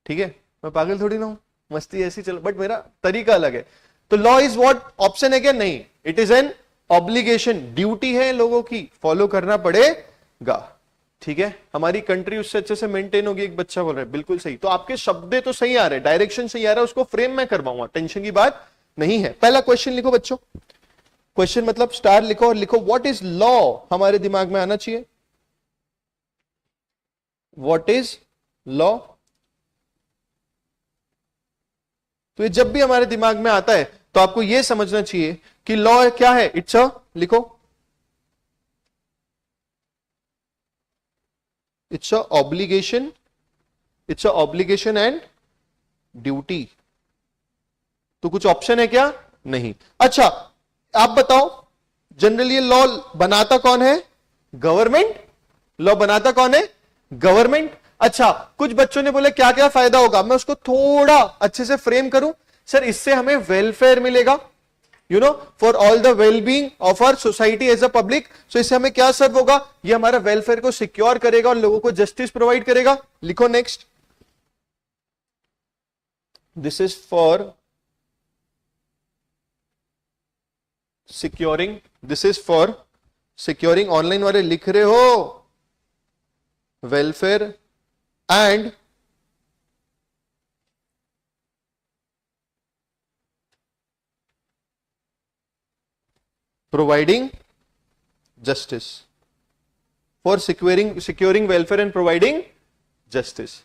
ठीक है। मैं पागल थोड़ी ना हूं, मस्ती ऐसी चल, बट मेरा तरीका अलग है। तो लॉ इज व्हाट, ऑप्शन है क्या? नहीं, it is an obligation, duty है लोगों की, फॉलो करना पड़ेगा, ठीक है। हमारी कंट्री उससे अच्छे से मेंटेन होगी। एक बच्चा बोल रहा है, बिल्कुल सही। तो आपके शब्द तो सही आ रहे हैं, डायरेक्शन सही आ रहा है, उसको फ्रेम में करवाऊंगा, टेंशन की बात नहीं है। पहला क्वेश्चन लिखो बच्चों, क्वेश्चन मतलब स्टार लिखो और लिखो व्हाट इज लॉ, हमारे दिमाग में आना चाहिए। What is law? तो ये जब भी हमारे दिमाग में आता है तो आपको यह समझना चाहिए कि लॉ क्या है। इट्स अ, लिखो, it's a obligation, it's a obligation and duty. तो कुछ ऑप्शन है क्या? नहीं। अच्छा, आप बताओ, जनरली लॉ बनाता कौन है? गवर्नमेंट। लॉ बनाता कौन है? गवर्नमेंट। अच्छा, कुछ बच्चों ने बोले क्या क्या फायदा होगा, मैं उसको थोड़ा अच्छे से फ्रेम करूं। सर इससे हमें वेलफेयर मिलेगा, for all the wellbeing of our society as a public. So इससे हमें क्या सर्व होगा, ये हमारा वेलफेयर को सिक्योर करेगा और लोगों को जस्टिस प्रोवाइड करेगा। लिखो next, this is for securing, this is for securing, online वाले लिख रहे हो, welfare and providing justice, for securing welfare and providing justice.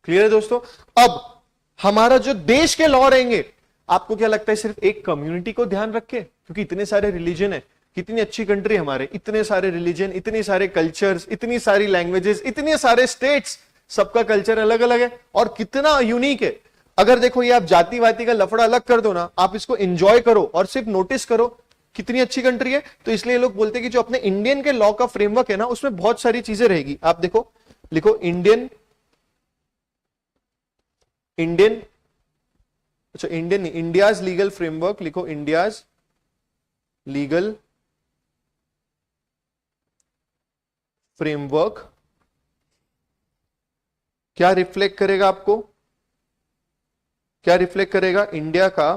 Clear है दोस्तों? अब हमारा जो देश के लॉ रहेंगे, आपको क्या लगता है सिर्फ एक कम्युनिटी को ध्यान रखे? क्योंकि इतने सारे रिलीजन है, कितनी अच्छी कंट्री हमारे, इतने सारे रिलीजन, इतने सारे कल्चर्स, इतनी सारी लैंग्वेजेस, इतने सारे स्टेट्स, सबका कल्चर अलग अलग है और कितना यूनिक है। अगर देखो ये आप जाति वाति का लफड़ा अलग कर दो ना, आप इसको एंजॉय करो और सिर्फ नोटिस करो कितनी अच्छी कंट्री है। तो इसलिए लोग बोलते हैं कि जो अपने इंडियन के लॉ का फ्रेमवर्क है ना, उसमें बहुत सारी चीजें रहेगी। आप देखो, लिखो इंडियन, इंडियन, अच्छा इंडियन नहीं, इंडियाज लीगल फ्रेमवर्क, लिखो इंडियाज लीगल फ्रेमवर्क क्या रिफ्लेक्ट करेगा आपको? क्या रिफ्लेक्ट करेगा? इंडिया का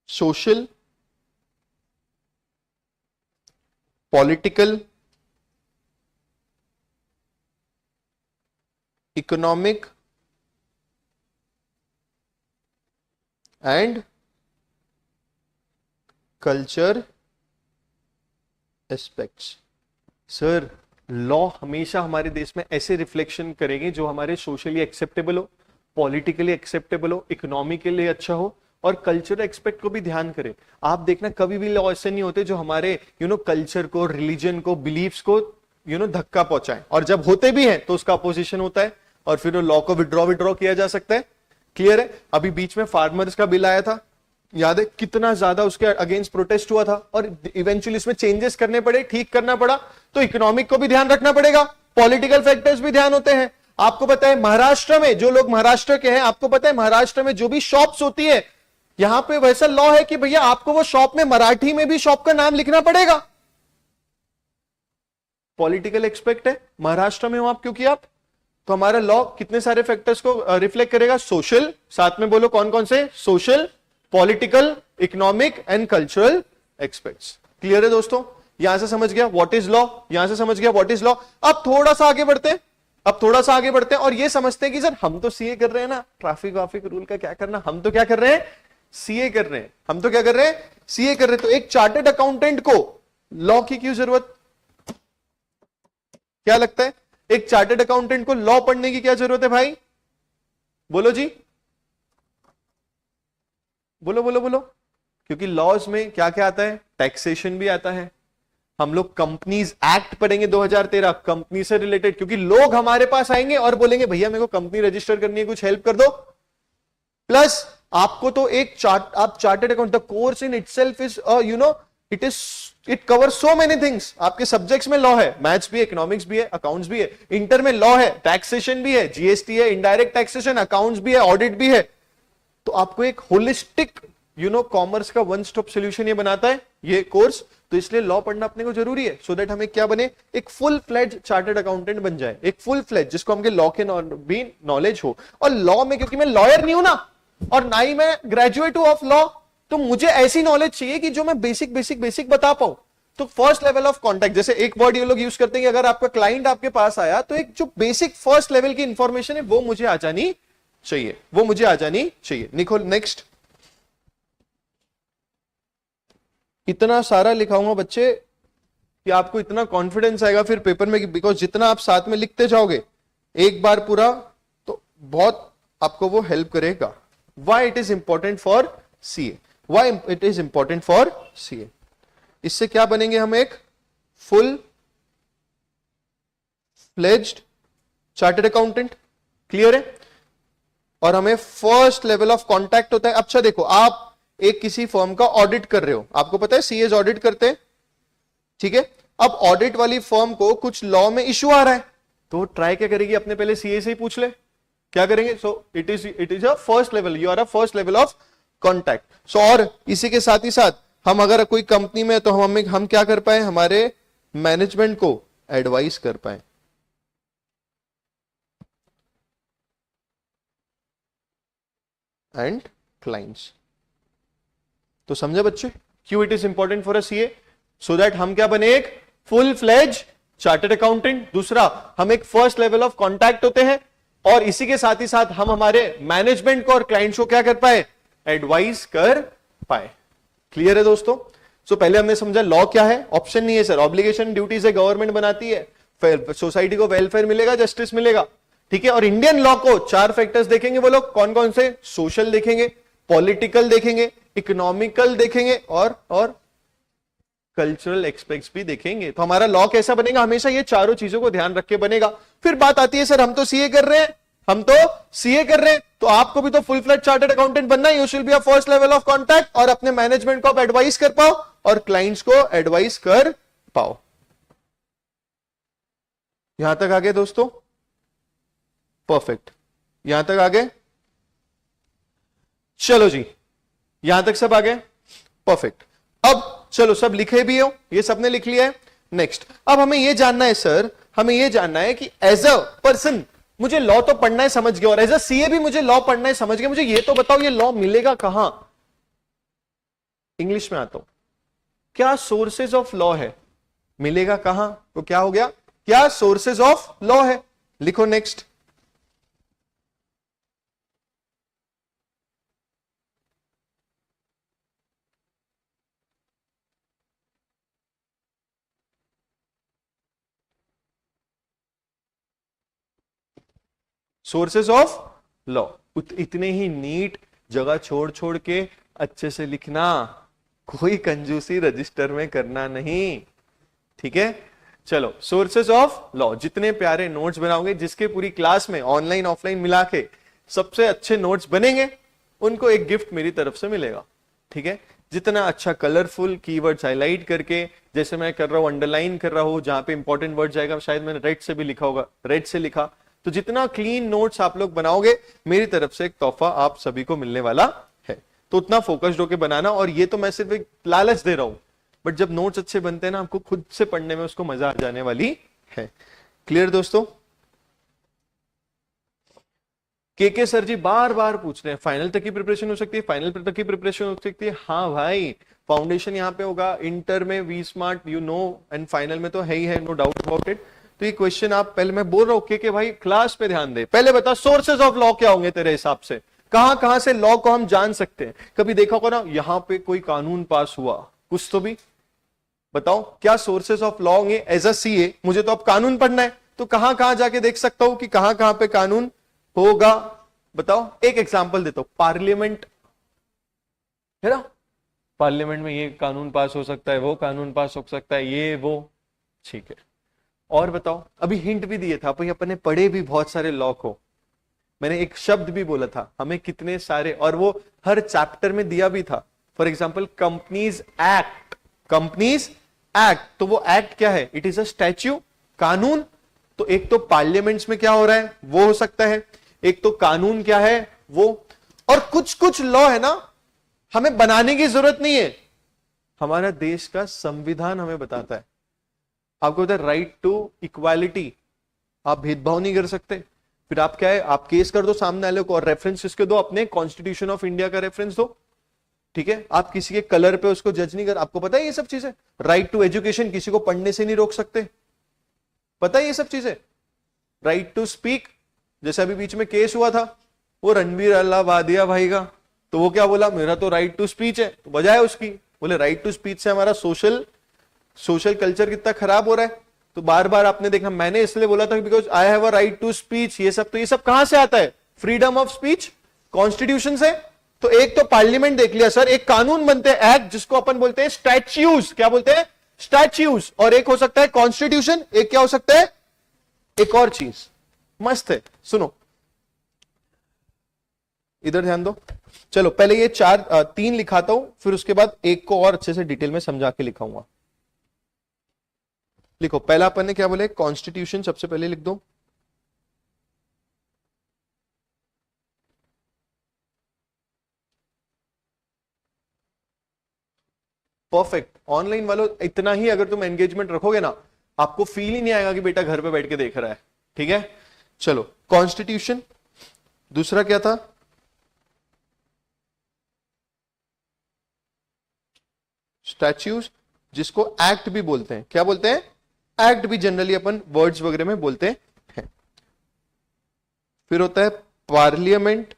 social, political, economic and culture aspects. Sir, law हमेशा हमारे देश में ऐसे रिफ्लेक्शन करेंगे जो हमारे सोशली एक्सेप्टेबल हो, पॉलिटिकली एक्सेप्टेबल हो, इकोनॉमिकली अच्छा हो और कल्चरल एक्सपेक्ट को भी ध्यान करे। आप देखना कभी भी लॉ ऐसे नहीं होते जो हमारे कल्चर को, रिलीजन को, बिलीफ्स को धक्का पहुंचाए, और जब होते भी हैं तो उसका अपोजिशन होता है और फिर लॉ को विड्रॉ किया जा सकता है। क्लियर है? अभी बीच में फार्मर्स का बिल आया था, याद है कितना ज्यादा उसके अगेंस्ट प्रोटेस्ट हुआ था और इवेंचुअली इसमें चेंजेस करने पड़े, ठीक करना पड़ा। तो इकोनॉमिक को भी ध्यान रखना पड़ेगा, पॉलिटिकल फैक्टर्स भी ध्यान होते हैं। आपको पता है महाराष्ट्र में, जो लोग महाराष्ट्र के हैं, आपको पता है महाराष्ट्र में जो भी शॉप्स होती है, यहां पे वैसा लॉ है कि भैया आपको वो शॉप में मराठी में भी शॉप का नाम लिखना पड़ेगा। पॉलिटिकल एक्सपेक्ट है, महाराष्ट्र में हो आप, क्योंकि आप, तो हमारा लॉ कितने सारे फैक्टर्स को रिफ्लेक्ट करेगा? सोशल, साथ में बोलो कौन कौन से? Social, political, economic and cultural aspects. Clear है दोस्तों? यहां से समझ गया व्हाट इज लॉ, यहां से समझ गया व्हाट इज लॉ। अब थोड़ा सा आगे बढ़ते हैं, और ये समझते हैं कि सर हम तो सीए कर रहे हैं ना, ट्रैफिक वाफिक रूल का क्या करना, हम तो क्या कर रहे हैं? सीए कर रहे हैं। हम तो क्या कर रहे हैं? सीए कर रहे हैं। तो एक चार्टर्ड अकाउंटेंट को लॉ की क्यों जरूरत? क्या लगता है एक चार्टर्ड अकाउंटेंट को लॉ पढ़ने की क्या जरूरत है भाई? बोलो जी, बोलो बोलो बोलो। क्योंकि लॉज में क्या क्या आता है? टैक्सेशन भी आता है। हम लोग कंपनीज एक्ट पढ़ेंगे 2013, कंपनी से रिलेटेड, क्योंकि लोग हमारे पास आएंगे और बोलेंगे भैया मेरे को कंपनी रजिस्टर करनी है, कुछ हेल्प कर दो। प्लस आपको तो एक आप chartered account, the course in itself is it cover so many things. आपके सब्जेक्ट्स में लॉ है, मैथ्स भी है, इकोनॉमिक्स भी है, अकाउंट्स भी है, इंटर में लॉ है, टैक्सेशन भी है, जीएसटी है, इनडायरेक्ट टैक्सेशन, अकाउंट्स भी है, ऑडिट भी है। तो आपको एक होलिस्टिक कॉमर्स का वन स्टॉप सोल्यूशन ये बनाता है ये कोर्स। तो इसलिए लॉ पढ़ना अपने को जरूरी है, सो दैट हमें क्या बने? एक फुल फ्लेज चार्टर्ड अकाउंटेंट बन जाए, एक फुल फ्लेज जिसको हमके लॉ के भी नॉलेज हो। और लॉ में, क्योंकि मैं लॉयर नहीं हूं ना, और ना ही मैं ग्रेजुएट हूं ऑफ लॉ, तो मुझे ऐसी नॉलेज चाहिए कि जो मैं बेसिक बता पाऊं। तो फर्स्ट लेवल ऑफ कॉन्टैक्ट, जैसे एक वर्ड ये लोग यूज करते हैं कि अगर आपका क्लाइंट आपके पास आया तो एक जो बेसिक फर्स्ट लेवल की इंफॉर्मेशन है वो मुझे आ जानी चाहिए, निको नेक्स्ट। इतना सारा लिखाऊंगा बच्चे कि आपको इतना कॉन्फिडेंस आएगा फिर पेपर में, बिकॉज जितना आप साथ में लिखते जाओगे एक बार पूरा, तो बहुत आपको वो हेल्प करेगा। Why it is important for CA, why it is important for CA. इससे क्या बनेंगे हम? एक full fledged chartered accountant. Clear है? और हमें फर्स्ट लेवल ऑफ कांटेक्ट होता है। अच्छा देखो, आप एक किसी फर्म का ऑडिट कर रहे हो, आपको पता है सीएज ऑडिट करते हैं, ठीक है? अब ऑडिट वाली फर्म को कुछ लॉ में इश्यू आ रहा है, तो ट्राई क्या करेगी? अपने पहले सीए से ही पूछ ले, क्या करेंगे? So it is a first level, you are a first level of contact. So और इसी के साथ ही साथ हम अगर कोई कंपनी में, तो हम क्या कर पाए? हमारे मैनेजमेंट को एडवाइस कर पाए। And clients. तो समझे बच्चे क्यों it is important for a CA? So that हम क्या बने? एक फुल फ्लेज चार्टर्ड अकाउंटेंट। दूसरा, हम एक फर्स्ट लेवल ऑफ कॉन्टैक्ट होते हैं, और इसी के साथ ही साथ हम हमारे मैनेजमेंट को और क्लाइंट्स को क्या कर पाए? एडवाइस कर पाए। क्लियर है दोस्तों? सो पहले हमने समझा लॉ क्या है, ऑप्शन नहीं है सर, ऑब्लिगेशन ड्यूटीज है, गवर्नमेंट बनाती है, सोसाइटी को वेलफेयर मिलेगा, जस्टिस मिलेगा, ठीक है? और इंडियन लॉ को 4 फैक्टर्स देखेंगे वो लोग, कौन कौन से? सोशल देखेंगे, पॉलिटिकल देखेंगे, इकोनॉमिकल देखेंगे और कल्चरल एक्सपेक्ट्स भी देखेंगे। तो हमारा लॉ कैसा बनेगा? हमेशा ये चारों चीजों को ध्यान रख के बनेगा। फिर बात आती है सर हम तो सीए कर रहे हैं, तो आपको भी तो फुल फ्लेज चार्टर्ड अकाउंटेंट बनना है। You should be a first level of contact, और अपने मैनेजमेंट को आप एडवाइस कर पाओ और क्लाइंट्स को एडवाइस कर पाओ। यहां तक आ गए दोस्तों? परफेक्ट, यहां तक आ गए? चलो जी, यहां तक सब आ गए? परफेक्ट। अब चलो सब लिखे भी हो, ये सबने लिख लिया है। नेक्स्ट, अब हमें यह जानना है सर, हमें यह जानना है कि एज अ पर्सन मुझे लॉ तो पढ़ना है, समझ गया, और एज अ सीए भी मुझे लॉ पढ़ना है, समझ गया, मुझे ये तो बताओ ये लॉ मिलेगा कहां? इंग्लिश में आता हूं, क्या सोर्सेज ऑफ लॉ है, मिलेगा कहां? तो क्या हो गया, क्या सोर्सेज ऑफ लॉ है, लिखो नेक्स्ट। सोर्सेज ऑफ लॉ, इतने ही नीट जगह छोड़ छोड़ के अच्छे से लिखना, कोई कंजूसी रजिस्टर में करना नहीं, ठीक है। चलो, सोर्सेज ऑफ लॉ, जितने प्यारे नोट्स बनाओगे, जिसके पूरी क्लास में ऑनलाइन ऑफलाइन मिला के सबसे अच्छे नोट्स बनेंगे, उनको एक गिफ्ट मेरी तरफ से मिलेगा, ठीक है। जितना अच्छा कलरफुल कीवर्ड्स हाईलाइट करके, जैसे मैं कर रहा हूं अंडरलाइन कर रहा हूं, जहां पे इंपॉर्टेंट वर्ड जाएगा, शायद मैंने रेड से भी लिखा होगा, रेड से लिखा, तो जितना क्लीन नोट्स आप लोग बनाओगे, मेरी तरफ से एक तोहफा आप सभी को मिलने वाला है। तो उतना फोकस्ड होकर बनाना, और ये तो मैं सिर्फ एक लालच दे रहा हूं, बट जब नोट्स अच्छे बनते हैं ना, आपको खुद से पढ़ने में उसको मजा आ जाने वाली है। क्लियर दोस्तों? के सर जी बार बार पूछ रहे हैं, फाइनल तक की प्रिपरेशन हो सकती है, फाइनल तक की प्रिपरेशन हो सकती है। हाँ भाई, फाउंडेशन यहाँ पे होगा, इंटर में we smart you know, and final में तो है ही है, नो डाउट अबाउट इट। तो ये क्वेश्चन आप पहले, मैं बोल रहा हूं कि भाई क्लास पे ध्यान दे, पहले बता सोर्सेज ऑफ लॉ क्या होंगे तेरे हिसाब से, कहां कहां से लॉ को हम जान सकते हैं। कभी देखा होगा ना, यहां पे कोई कानून पास हुआ, कुछ तो भी बताओ, क्या सोर्सेज ऑफ लॉ होंगे? एज अ सीए मुझे तो अब कानून पढ़ना है, तो कहां कहां जाके देख सकता हूं कि कहां कहां पे कानून होगा? बताओ, एक एग्जांपल देता हूं, पार्लियामेंट है ना, पार्लियामेंट में ये कानून पास हो सकता है, वो कानून पास हो सकता है, ये वो, ठीक है। और बताओ, अभी हिंट भी दिए था भाई, अपने पढ़े भी बहुत सारे लॉ को, मैंने एक शब्द भी बोला था, हमें कितने सारे, और वो हर चैप्टर में दिया भी था। For example companies act, companies act, तो वो एक्ट क्या है? इट इज अ स्टैच्यू, कानून। तो एक तो पार्लियामेंट्स में क्या हो रहा है वो हो सकता है, एक तो कानून क्या है वो, और कुछ कुछ लॉ है ना, हमें बनाने की जरूरत नहीं है, हमारा देश का संविधान हमें बताता है। आपको पता है राइट टू इक्वालिटी, आप भेदभाव नहीं कर सकते, फिर आप क्या है, आप केस कर दो सामने वाले को, और रेफरेंस किसके दो? अपने कॉन्स्टिट्यूशन ऑफ इंडिया का रेफरेंस दो, ठीक है। आप किसी के कलर पे उसको जज नहीं कर, आपको पता है ये सब चीजें। राइट टू एजुकेशन, किसी को पढ़ने से नहीं रोक सकते, पता है ये सब चीजें। राइट टू स्पीक, जैसे अभी बीच में केस हुआ था वो रणवीर अल्लाह भाई का, तो वो क्या बोला, मेरा तो राइट टू स्पीच है, तो बजाय उसकी बोले राइट टू स्पीच से हमारा सोशल कल्चर कितना खराब हो रहा है। तो बार बार आपने देखा, मैंने इसलिए बोला था because I have a right to speech, ये सब कहां से आता है? फ्रीडम ऑफ स्पीच, कॉन्स्टिट्यूशन से। तो एक तो पार्लियामेंट देख लिया सर, एक कानून बनते हैं एक्ट, जिसको अपन बोलते हैं स्टैच्यूज, क्या बोलते हैं? स्टैच्यूज। और एक हो सकता है कॉन्स्टिट्यूशन, एक क्या हो सकता है? एक और चीज मस्त है, सुनो इधर ध्यान दो। चलो पहले ये तीन लिखाता हूं, फिर उसके बाद एक को और अच्छे से डिटेल में समझा के लिखाऊंगा। लिखो, पहला अपन ने क्या बोले, कॉन्स्टिट्यूशन सबसे पहले लिख दो, परफेक्ट। ऑनलाइन वालों इतना ही अगर तुम एंगेजमेंट रखोगे ना, आपको फील ही नहीं आएगा कि बेटा घर पे बैठ के देख रहा है, ठीक है। चलो, कॉन्स्टिट्यूशन, दूसरा क्या था? स्टैच्यूज, जिसको एक्ट भी बोलते हैं, क्या बोलते हैं? एक्ट भी जनरली अपन वर्ड्स वगैरह में बोलते हैं। फिर होता है पार्लियामेंट,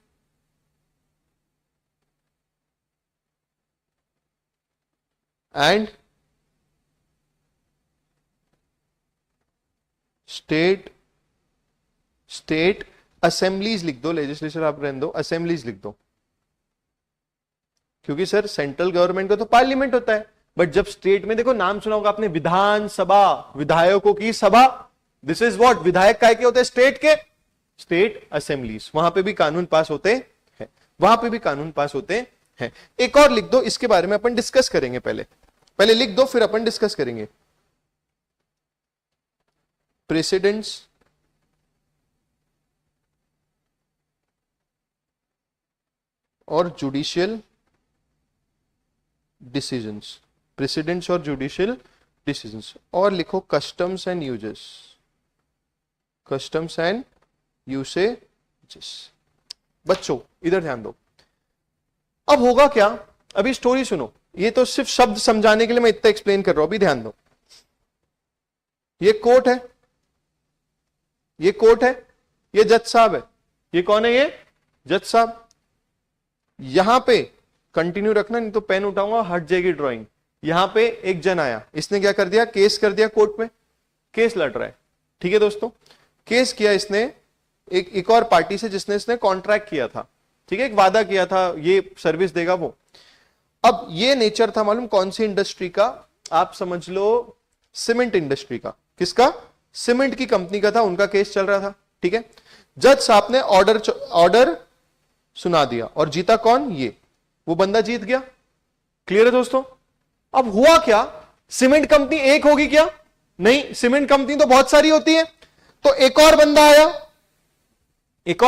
एंड स्टेट असेंबलीज लिख दो, लेजिस्लेचर आप रहने दो, असेंबलीज लिख दो, क्योंकि सर सेंट्रल गवर्नमेंट का तो पार्लियामेंट होता है, बट जब स्टेट में देखो, नाम सुना होगा आपने, विधानसभा, विधायकों की सभा, दिस इज व्हाट, विधायक काय के होते हैं? स्टेट के। स्टेट असेंबलीज, वहां पे भी कानून पास होते हैं, वहां पे भी कानून पास होते हैं। एक और लिख दो, इसके बारे में अपन डिस्कस करेंगे, पहले लिख दो, फिर अपन डिस्कस करेंगे। प्रेसिडेंट्स और जुडिशियल डिसीजंस, प्रेसिडेंट्स और जुडिशियल डिसीजंस। और लिखो customs and uses, customs and usages. बच्चों इधर ध्यान दो, अब होगा क्या, अभी स्टोरी सुनो, ये तो सिर्फ शब्द समझाने के लिए मैं इतना एक्सप्लेन कर रहा हूं, अभी ध्यान दो। ये कोर्ट है, ये कोर्ट है, ये जज साहब है, ये कौन है, ये जज साहब। यहां पे कंटिन्यू रखना, नहीं तो पेन उठाऊंगा हट जाएगी ड्राइंग। यहां पे एक जन आया, इसने क्या कर दिया, केस कर दिया कोर्ट में, केस लड़ रहा है, ठीक है दोस्तों। केस किया इसने एक और पार्टी से जिसने इसने कॉन्ट्रैक्ट किया था, ठीक है, एक वादा किया था ये सर्विस देगा वो। अब ये नेचर था मालूम कौन सी इंडस्ट्री का, आप समझ लो सीमेंट इंडस्ट्री का। किसका, सीमेंट की कंपनी का था, उनका केस चल रहा था, ठीक है। जज साहब ने ऑर्डर सुना दिया और जीता कौन, ये वो बंदा जीत गया। क्लियर है दोस्तों। अब हुआ क्या, सीमेंट कंपनी एक होगी क्या, नहीं, सीमेंट कंपनी तो बहुत सारी होती है। तो एक और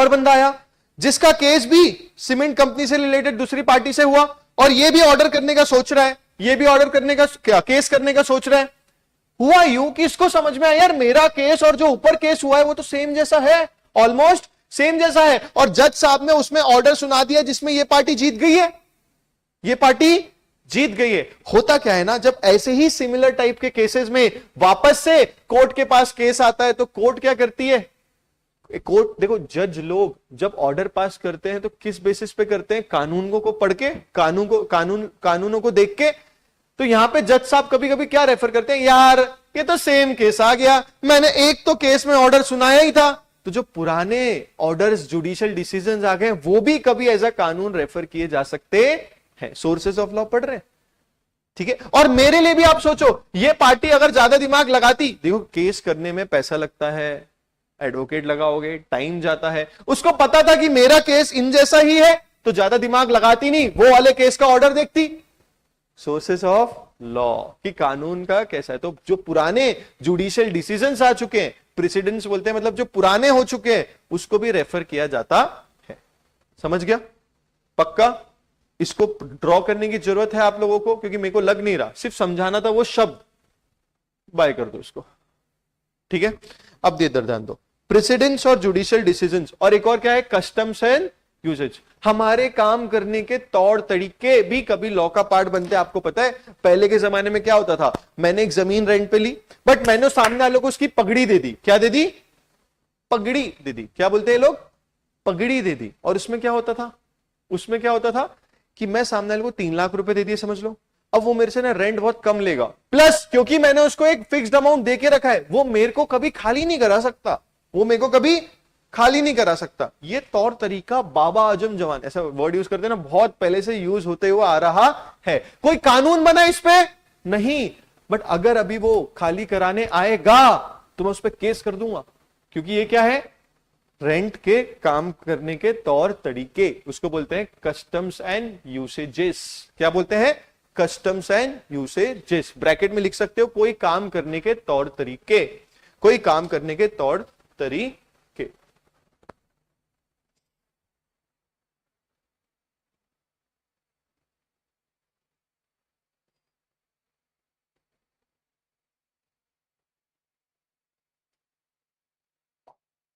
बंदा आया जिसका केस भी सीमेंट कंपनी से रिलेटेड दूसरी पार्टी से हुआ, और ये भी ऑर्डर करने का सोच रहा है, ये भी ऑर्डर करने का क्या, केस करने का सोच रहा है। हुआ यूं कि इसको समझ में आया यार मेरा केस और जो ऊपर केस हुआ है वो तो सेम जैसा है, ऑलमोस्ट सेम जैसा है, और जज साहब ने उसमें ऑर्डर सुना दिया जिसमें ये पार्टी जीत गई है, ये पार्टी जीत गई है। होता क्या है ना, जब ऐसे ही सिमिलर टाइप के केसेस में वापस से कोर्ट के पास केस आता है तो कोर्ट क्या करती है, कोर्ट देखो जज लोग जब ऑर्डर पास करते हैं तो किस बेसिस पे करते हैं, कानूनों को पढ़ के, कानूनों को देख के। तो यहां पे जज साहब कभी कभी क्या रेफर करते हैं, यार ये तो सेम केस आ गया, मैंने एक तो केस में ऑर्डर सुनाया ही था। तो जो पुराने ऑर्डर्स, जुडिशियल डिसीजंस आ गए वो भी कभी एज अ कानून रेफर किए जा सकते हैं। सोर्सेस ऑफ लॉ पढ़ रहे हैं, ठीक है। और मेरे लिए भी आप सोचो, ये पार्टी अगर ज्यादा दिमाग लगाती, देखो केस करने में पैसा लगता है, एडवोकेट लगाओगे, टाइम जाता है, उसको पता था कि मेरा केस इन जैसा ही है, तो ज्यादा दिमाग लगाती नहीं, वो वाले केस का ऑर्डर देखती। सोर्सेस ऑफ लॉ कि कानून का कैसा है। तो जो पुराने जुडिशियल डिसीजंस आ चुके हैं, प्रेसिडेंट्स बोलते हैं, मतलब जो पुराने हो चुके हैं, उसको भी रेफर किया जाता है। समझ गया, पक्का। इसको ड्रॉ करने की जरूरत है आप लोगों को, क्योंकि मेरे को लग नहीं रहा, सिर्फ समझाना था वो शब्द। बाय कर दो इसको, ठीक है। अब दे इधर ध्यान दो, प्रेसिडेंट्स और जुडिशियल डिसीजंस, और एक और क्या है, कस्टम्स एंड यूसेज। हमारे काम करने के तौर तरीके भी कभी लॉ का पार्ट बनते हैं। आपको पता है पहले के जमाने में क्या होता था, मैंने एक जमीन रेंट पे ली, बट मैंने सामने वालों को उसकी पगड़ी दे दी। क्या दे दी, पगड़ी दे दी। क्या बोलते हैं लोग, पगड़ी दे दी। और उसमें क्या होता था, उसमें क्या होता था कि मैं सामने वाले को 3 लाख रुपए दे दिए, समझ लो। अब वो मेरे से ना रेंट बहुत कम लेगा, प्लस क्योंकि मैंने उसको एक फिक्स्ड अमाउंट दे के रखा है, वो मेरे को कभी खाली नहीं करा सकता, वो मेरे को कभी खाली नहीं करा सकता। ये तौर तरीका बाबा आजम जवान, ऐसा वर्ड यूज करते हैं ना, बहुत पहले से यूज होते हुए आ रहा है। कोई कानून बना इस पे नहीं, बट अगर अभी वो खाली कराने आएगा तो मैं उस पर केस कर दूंगा, क्योंकि ये क्या है, रेंट के काम करने के तौर तरीके, उसको बोलते हैं कस्टम्स एंड यूसेजेस। क्या बोलते हैं, कस्टम्स एंड यूसेजेस। ब्रैकेट में लिख सकते हो, कोई काम करने के तौर तरीके, कोई काम करने के तौर तरीके।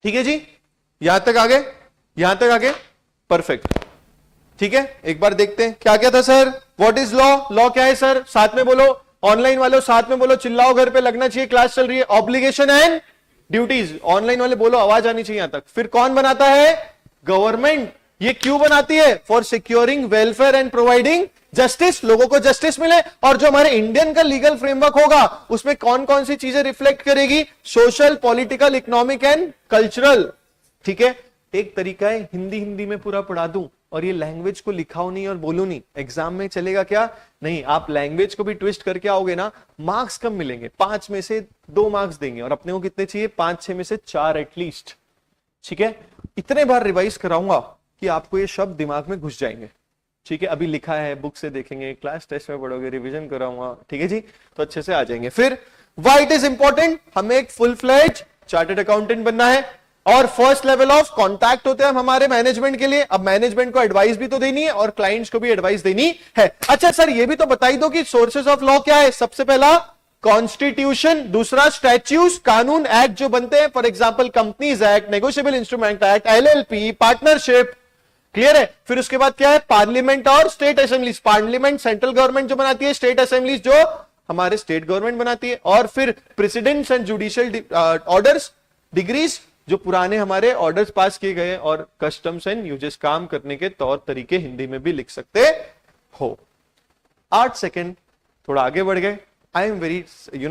ठीक है जी, यहां तक आ गए, यहां तक आ गए, परफेक्ट। ठीक है, एक बार देखते हैं क्या क्या था sir. What is law, law क्या है सर, साथ में बोलो, ऑनलाइन वालों साथ में बोलो, चिल्लाओ, घर पे लगना चाहिए, क्लास चल रही है। ऑब्लिगेशन एंड ड्यूटीज, ऑनलाइन वाले बोलो, आवाज आनी चाहिए यहां तक। फिर कौन बनाता है, गवर्नमेंट। ये क्यों बनाती है, for securing welfare and providing justice, लोगों को जस्टिस मिले। और जो हमारे इंडियन का लीगल फ्रेमवर्क होगा उसमें कौन कौन सी चीजें रिफ्लेक्ट करेगी, social, political, economic and cultural. ठीक है, एक तरीका है हिंदी हिंदी में पूरा पढ़ा दूं और ये लैंग्वेज को लिखाओ नहीं और बोलो नहीं, एग्जाम में चलेगा क्या, नहीं। आप लैंग्वेज को भी ट्विस्ट करके आओगे ना, मार्क्स कम मिलेंगे, 5 में से 2 मार्क्स देंगे, और अपने को कितने चाहिए, 5-6 में से 4 एटलीस्ट। ठीक है, इतने बार रिवाइज कराऊंगा कि आपको ये शब्द दिमाग में घुस जाएंगे। ठीक है, अभी लिखा है, बुक से देखेंगे, क्लास टेस्ट में पढ़ोगे, रिवीजन कराऊंगा, ठीक है जी, तो अच्छे से आ जाएंगे। फिर व्हाई इट इज इंपॉर्टेंट, हमें एक फुल फ्लेज चार्टर्ड अकाउंटेंट बनना है, और फर्स्ट लेवल ऑफ कांटेक्ट होते हैं हम हमारे मैनेजमेंट के लिए। अब मैनेजमेंट को एडवाइस भी तो देनी है और क्लाइंट्स को भी एडवाइस देनी है। अच्छा सर, ये भी तो बताई दो कि सोर्सेज ऑफ लॉ क्या है। सबसे पहला कॉन्स्टिट्यूशन, दूसरा स्टैच्यूज, कानून, एक्ट जो बनते हैं, for example companies act, negotiable instrument act, LLP, partnership, clear है। फिर उसके बाद क्या है, पार्लियामेंट और state assemblies. Parliament central government जो बनाती है, स्टेट असेंबलीज जो हमारे स्टेट गवर्नमेंट बनाती है। और फिर precedents and judicial orders, decrees जो पुराने हमारे ऑर्डर्स पास किए गए, और कस्टम्स एंड यूजेस, काम करने के तौर तरीके हिंदी में भी लिख सकते हो। 8 सेकेंड थोड़ा आगे बढ़ गए। I am very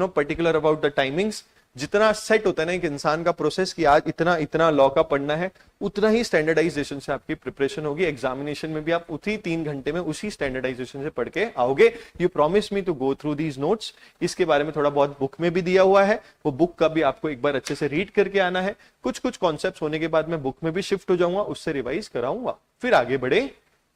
particular about the timings. जितना सेट होता है ना एक इंसान का प्रोसेस कि आज इतना इतना लॉ का पढ़ना है, उतना ही स्टैंडर्डाइजेशन से आपकी प्रिपरेशन होगी। एग्जामिनेशन में भी आप उसी 3 घंटे में उसी स्टैंडर्डाइजेशन से पढ़ के आओगे। You promise me to go through these notes. इसके बारे में थोड़ा बहुत बुक में भी दिया हुआ है, वो बुक का भी आपको एक बार अच्छे से रीड करके आना है। कुछ कुछ कॉन्सेप्ट होने के बाद मैं बुक में भी शिफ्ट हो जाऊंगा, उससे रिवाइज कराऊंगा, फिर आगे बढ़े।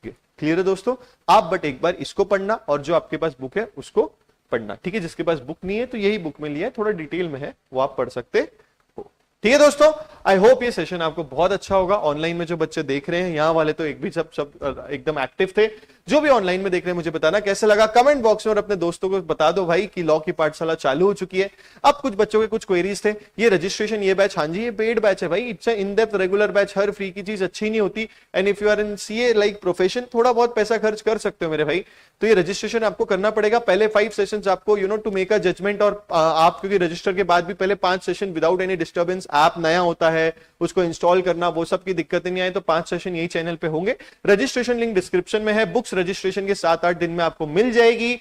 क्लियर है दोस्तों? आप बट एक बार इसको पढ़ना और जो आपके पास बुक है उसको पढ़ना, ठीक है। जिसके पास बुक नहीं है तो यही बुक में लिया है, थोड़ा डिटेल में है, वो आप पढ़ सकते हो। ठीक है दोस्तों, आई होप ये सेशन आपको बहुत अच्छा होगा। ऑनलाइन में जो बच्चे देख रहे हैं, यहाँ वाले तो एक भी सब एकदम एक्टिव थे। जो भी ऑनलाइन में देख रहे हैं मुझे बताना कैसा लगा कमेंट बॉक्स में, और अपने दोस्तों को बता दो भाई कि लॉ की पाठशाला चालू हो चुकी है। अब कुछ बच्चों के कुछ क्वेरीज थे, ये रजिस्ट्रेशन, ये बैच, हाँ जी ये पेड बैच है भाई, it's in depth regular batch. हर फ्री की चीज अच्छी नहीं होती, and if you are in CA like profession, थोड़ा बहुत पैसा खर्च कर सकते हो मेरे भाई, तो ये रजिस्ट्रेशन आपको करना पड़ेगा। पहले 5 सेशंस आपको टू मेक अ जजमेंट, और आप क्योंकि रजिस्टर के बाद भी पहले 5 session without any disturbance, app नया होता है उसको इंस्टॉल करना, वो सब की दिक्कतें नहीं आए तो 5 सेशन यही चैनल पे होंगे। रजिस्ट्रेशन लिंक डिस्क्रिप्शन में है। बुक्स रजिस्ट्रेशन के 7-8 दिन में आपको मिल जाएगी,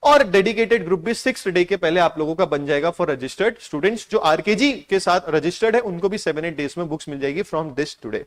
और डेडिकेटेड ग्रुप भी 6 डे के पहले आप लोगों का बन जाएगा फॉर रजिस्टर्ड स्टूडेंट्स। जो आरकेजी के साथ रजिस्टर्ड है उनको भी 7-8 डेज में बुक्स मिल जाएगी from this today.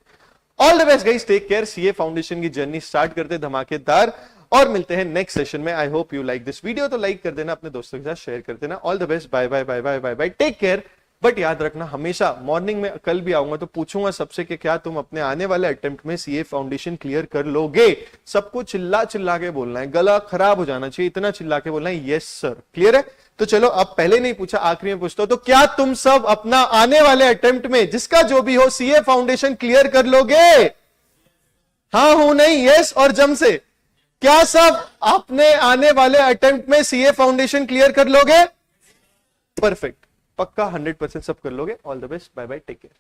All the best guys, take care. CA foundation की जर्नी स्टार्ट करते धमाकेदार, और मिलते हैं नेक्स्ट सेशन में। I hope you like this video, तो लाइक कर देना, अपने दोस्तों के साथ शेयर कर देना। All the best, bye bye bye bye bye bye, take care. But याद रखना, हमेशा मॉर्निंग में, कल भी आऊंगा तो पूछूंगा सबसे कि क्या तुम अपने आने वाले अटेम्प्ट में सीए फाउंडेशन क्लियर कर लोगे। सबको चिल्ला चिल्ला के बोलना है, गला खराब हो जाना चाहिए, इतना चिल्ला के बोलना है यस सर। क्लियर है? तो चलो, अब पहले नहीं पूछा, आखिरी में पूछता हूं, तो क्या तुम सब अपना आने वाले अटेम्प्ट में, जिसका जो भी हो, सीए फाउंडेशन क्लियर कर लोगे? हाँ हूं नहीं, यस और जम से। क्या सब अपने आने वाले अटेम्प्ट में सीए फाउंडेशन क्लियर कर लोगे? परफेक्ट, पक्का 100% सब कर लोगे। All the best, bye bye, take care.